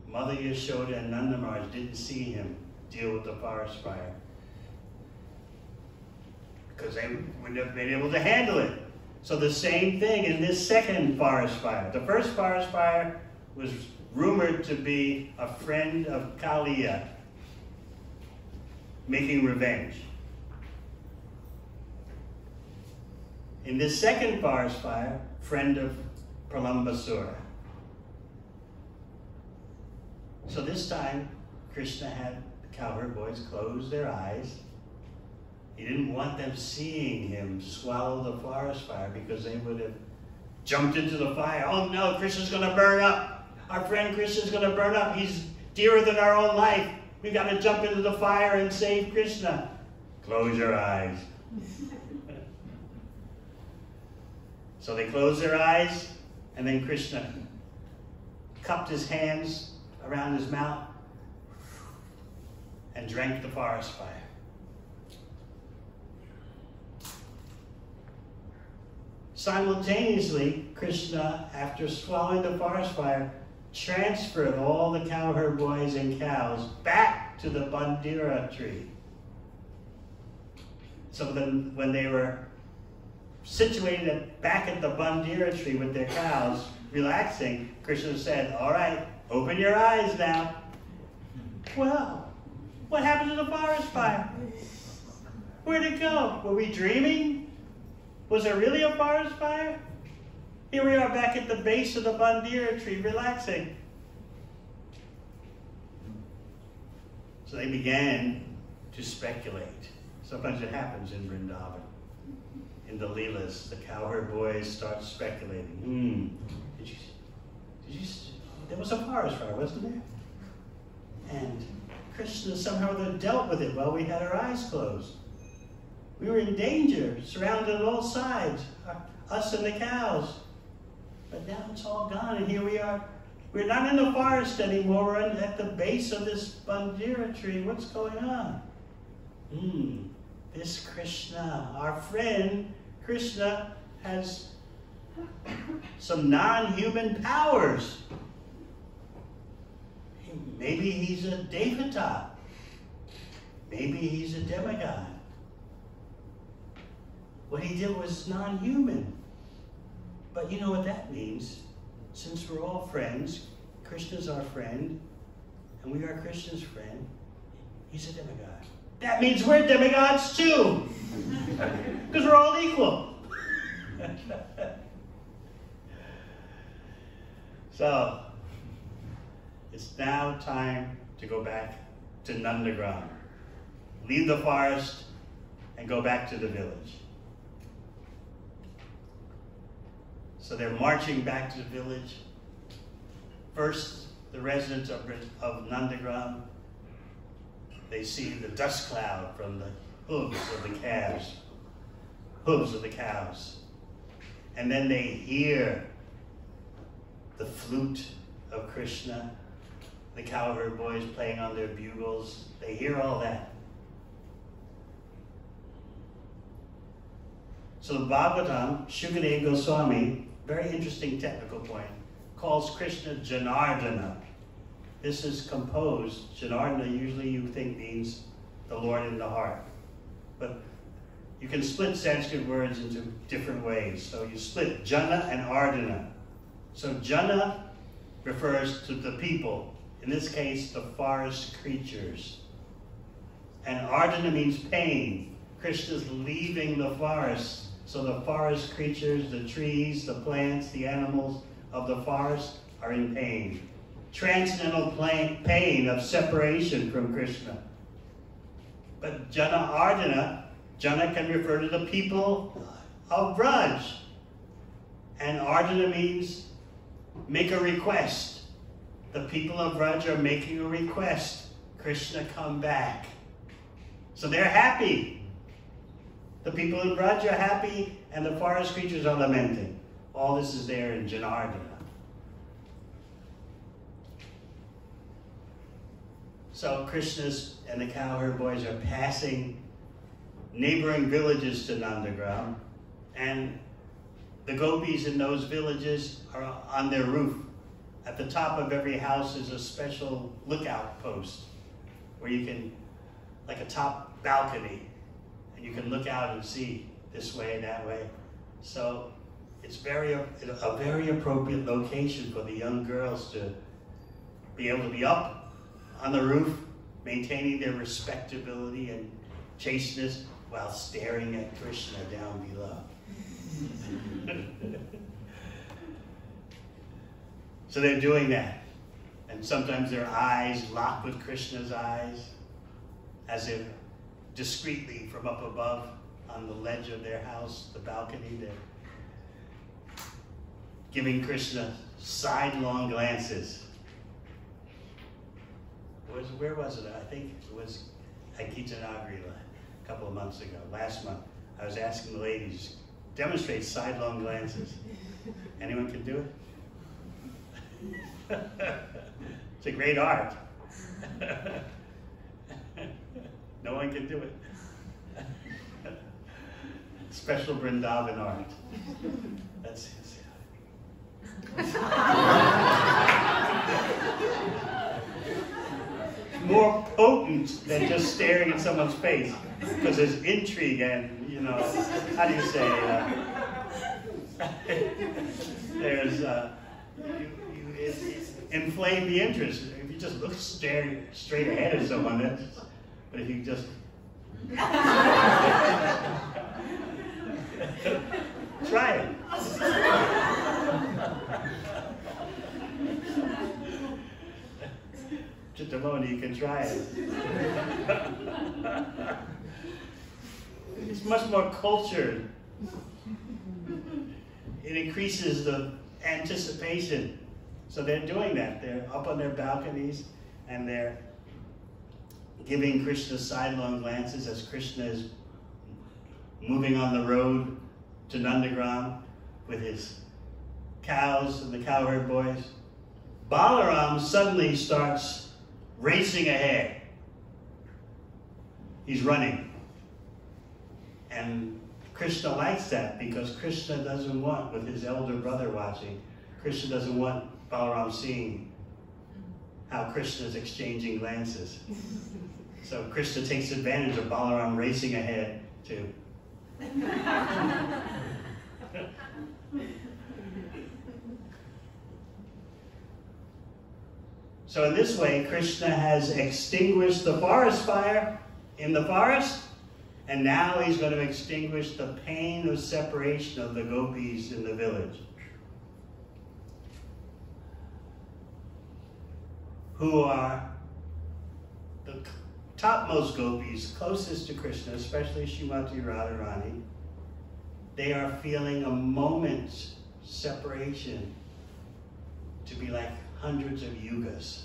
Mother Yashoda and Nanda Maharaj didn't see him deal with the forest fire, because they wouldn't have been able to handle it. So the same thing in this second forest fire. The first forest fire was rumored to be a friend of Kaliya making revenge. In this second forest fire, friend of Pralambasura. So this time, Krishna had the cowherd boys close their eyes. He didn't want them seeing him swallow the forest fire, because they would have jumped into the fire. Oh no, Krishna's going to burn up. Our friend Krishna's going to burn up. He's dearer than our own life. We've got to jump into the fire and save Krishna. Close your eyes. So they closed their eyes, and then Krishna cupped his hands around his mouth and drank the forest fire. Simultaneously, Krishna, after swallowing the forest fire, transferred all the cowherd boys and cows back to the Bandira tree. So then when they were situated back at the Bandira tree with their cows, relaxing, Krishna said, all right, open your eyes now. Well, what happened to the forest fire? Where'd it go? Were we dreaming? Was there really a forest fire? Here we are back at the base of the Bandira tree, relaxing. So they began to speculate. Sometimes it happens in Vrindavan. In the Leelas, the cowherd boys start speculating. There was a forest fire, wasn't there? And Krishna somehow dealt with it while we had our eyes closed. We were in danger, surrounded on all sides, us and the cows. But now it's all gone, and here we are. We're not in the forest anymore. We're at the base of this Bandira tree. What's going on? This Krishna, our friend Krishna, has some non-human powers. Maybe he's a Devata. Maybe he's a demigod. What he did was non-human. But you know what that means? Since we're all friends, Krishna's our friend, and we are Krishna's friend, he's a demigod. That means we're demigods too, because we're all equal. So, it's now time to go back to Nandagram. Leave the forest and go back to the village. So they're marching back to the village. First, the residents of Nandagram, they see the dust cloud from the hooves of the cows. And then they hear the flute of Krishna, the cowherd boys playing on their bugles. They hear all that. So the Bhagavatam, Shukadeva Goswami, very interesting technical point, calls Krishna Janardana. This is composed. Janardana usually you think means the Lord in the heart. But you can split Sanskrit words into different ways. So you split Jana and Ardana. So Jana refers to the people. In this case, the forest creatures. And Ardana means pain. Krishna's leaving the forest. So the forest creatures, the trees, the plants, the animals of the forest are in pain. Transcendental pain of separation from Krishna. But Jana Ardana, Jana can refer to the people of Braj. And Ardana means make a request. The people of Braj are making a request. Krishna, come back. So they're happy. The people in Braj are happy, and the forest creatures are lamenting. All this is there in Janardana. So Krishna's and the cowherd boys are passing neighboring villages to Nandagram, and the gopis in those villages are on their roof. At the top of every house is a special lookout post where you can, like a top balcony, and you can look out and see this way and that way. So it's a very appropriate location for the young girls to be able to be up on the roof, maintaining their respectability and chasteness while staring at Krishna down below. So they're doing that. And sometimes their eyes lock with Krishna's eyes, as if discreetly from up above on the ledge of their house, the balcony, they're giving Krishna sidelong glances. Where was it? I think it was at Gitanagri a couple of months ago, last month. I was asking the ladies, demonstrate sidelong glances. Anyone can do it? It's a great art. No one can do it. Special Vrindavan art. That's it. More potent than just staring at someone's face, because there's intrigue and, you know, how do you say, there's, it inflame the interest. If you just look staring straight ahead at someone, that's, but if you just, try it. Just a moment, you can try it. It's much more cultured. It increases the anticipation. So they're doing that. They're up on their balconies and they're giving Krishna sidelong glances as Krishna is moving on the road to Nandagram with his cows and the cowherd boys. Balaram suddenly starts racing ahead. He's running. And Krishna likes that because Krishna doesn't want, with his elder brother watching, Krishna doesn't want Balaram seeing how Krishna is exchanging glances. So Krishna takes advantage of Balaram racing ahead too. So in this way, Krishna has extinguished the forest fire in the forest, and now he's going to extinguish the pain of separation of the gopis in the village, who are the topmost gopis, closest to Krishna, especially Srimati Radharani. They are feeling a moment's separation to be like hundreds of yugas.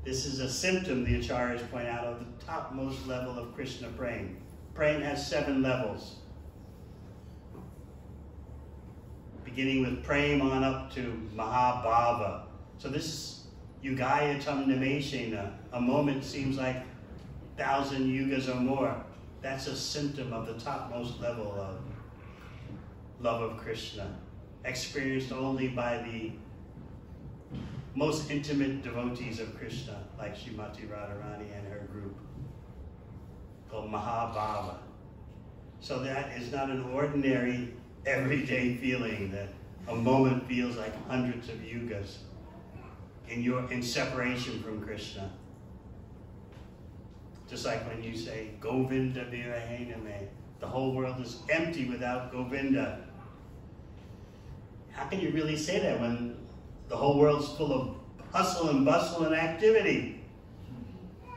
This is a symptom, the acharyas point out, of the topmost level of Krishna praying. Praying has 7 levels, beginning with praying on up to Mahabhava. So this is Yugayatam Nimeshena. A moment seems like 1,000 yugas or more. That's a symptom of the topmost level of love of Krishna, experienced only by the most intimate devotees of Krishna, like Srimati Radharani and her group, called Mahabhava. So that is not an ordinary, everyday feeling that a moment feels like hundreds of yugas in separation from Krishna. Just like when you say, Govinda Virahena Me, the whole world is empty without Govinda. How can you really say that when the whole world's full of hustle and bustle and activity?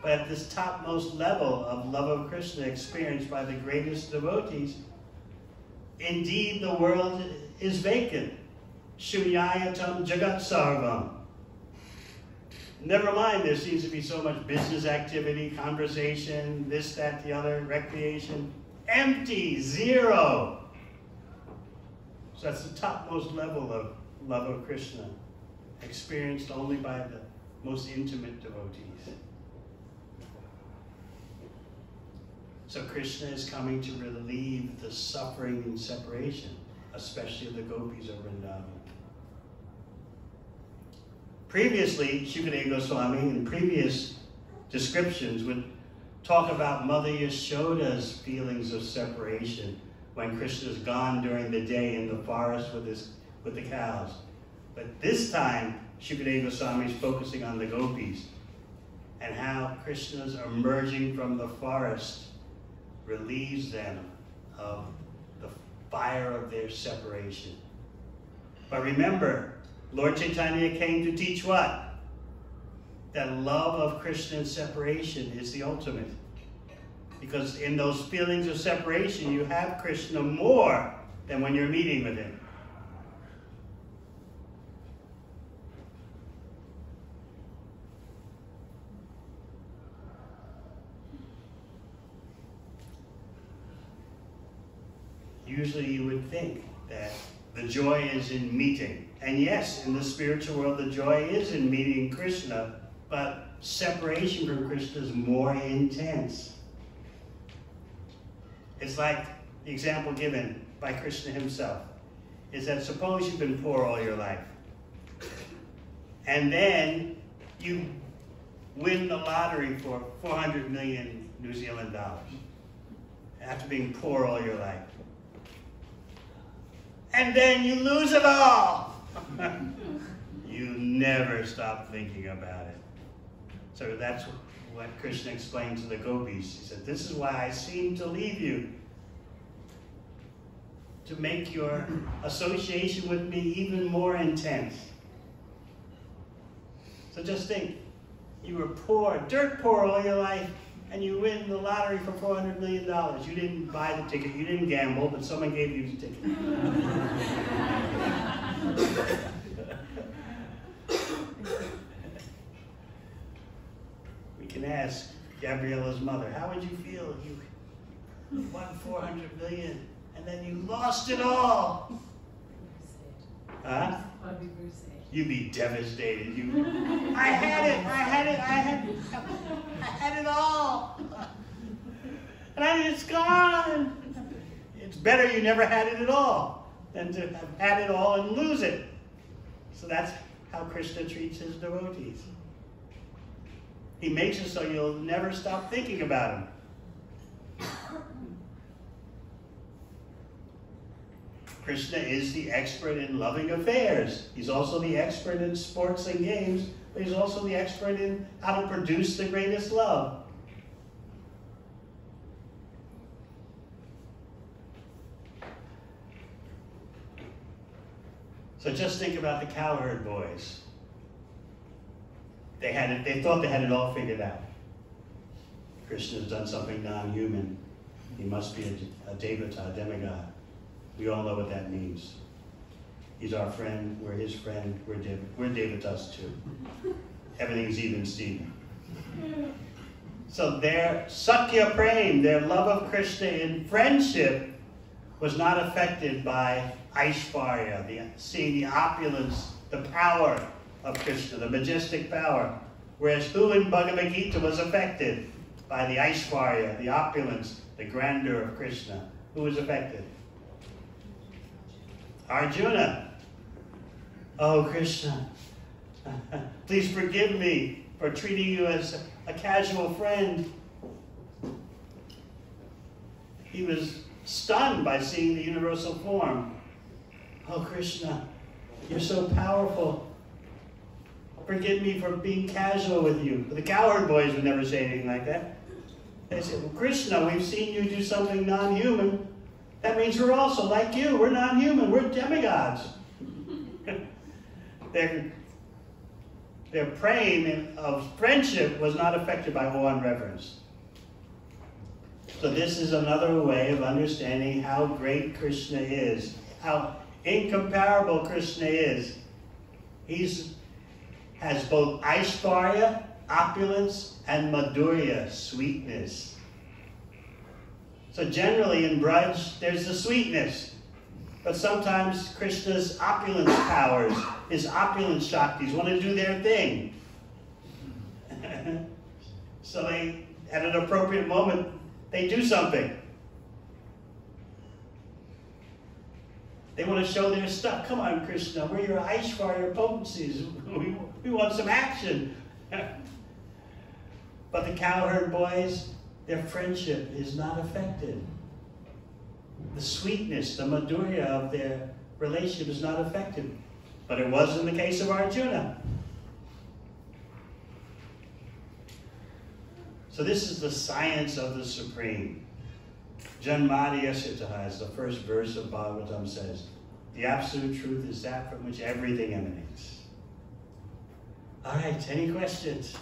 But at this topmost level of love of Krishna experienced by the greatest devotees, indeed the world is vacant. Shunyayatam Jagat Sarvam. Never mind, there seems to be so much business activity, conversation, this, that, the other, recreation. empty, zero. So that's the topmost level of love of Krishna, experienced only by the most intimate devotees. So Krishna is coming to relieve the suffering and separation, especially of the gopis of Vrindavan. Previously, Shukadeva Goswami in previous descriptions would talk about Mother Yashoda's feelings of separation when Krishna's gone during the day in the forest with the cows. But this time, Shukadeva Goswami is focusing on the gopis and how Krishna's emerging from the forest relieves them of the fire of their separation. But remember, Lord Chaitanya came to teach what? That love of Krishna and separation is the ultimate. Because in those feelings of separation, you have Krishna more than when you're meeting with him. Usually you would think that the joy is in meeting. And yes, in the spiritual world, the joy is in meeting Krishna, but separation from Krishna is more intense. It's like the example given by Krishna himself, is that suppose you've been poor all your life, and then you win the lottery for 400 million New Zealand dollars, after being poor all your life. And then you lose it all. You never stop thinking about it. So that's what Krishna explained to the gopis. He said, this is why I seem to leave you, to make your association with me even more intense. So just think, you were poor, dirt poor all your life, and you win the lottery for $400 million. You didn't buy the ticket, you didn't gamble, but someone gave you the ticket. We can ask Gabriella's mother, how would you feel if you won 400 million and then you lost it all? Huh? You'd be devastated. I had it all. And it's gone. It's better you never had it at all than to have had it all and lose it. So that's how Krishna treats his devotees. He makes it so you'll never stop thinking about him. Krishna is the expert in loving affairs. He's also the expert in sports and games, but he's also the expert in how to produce the greatest love. So just think about the cowherd boys. They thought they had it all figured out. Krishna's done something non-human. He must be a devata, a demigod. We all know what that means. He's our friend, we're his friend, we're devatas too. Everything's even Steven. So their Sakya Prem, their love of Krishna in friendship, was not affected by Aishvarya, seeing the opulence, the power of Krishna, the majestic power. Whereas who in Bhagavad Gita was affected by the Aishvarya, the opulence, the grandeur of Krishna? Who was affected? Arjuna. Oh, Krishna, please forgive me for treating you as a casual friend. He was stunned by seeing the universal form. Oh, Krishna, you're so powerful. Forgive me for being casual with you. But the cowherd boys would never say anything like that. They said, well, Krishna, we've seen you do something non-human. That means we're also like you. We're non-human. We're demigods. Their praying of friendship was not affected by awe and reverence. So this is another way of understanding how great Krishna is, how incomparable Krishna is. He has both Aishvarya, opulence, and Madhurya, sweetness. So generally in Braj, there's the sweetness. But sometimes Krishna's opulence powers, his opulence Shaktis, want to do their thing. So they, at an appropriate moment, they do something. They want to show their stuff. Come on, Krishna, we're your Aishwar, your potencies. We want some action. But the cowherd boys, their friendship is not affected. The sweetness, the madhurya of their relationship is not affected. But it was in the case of Arjuna. So this is the science of the Supreme. Janmadya Siddha, as the first verse of Bhagavatam says. The absolute truth is that from which everything emanates. All right, any questions?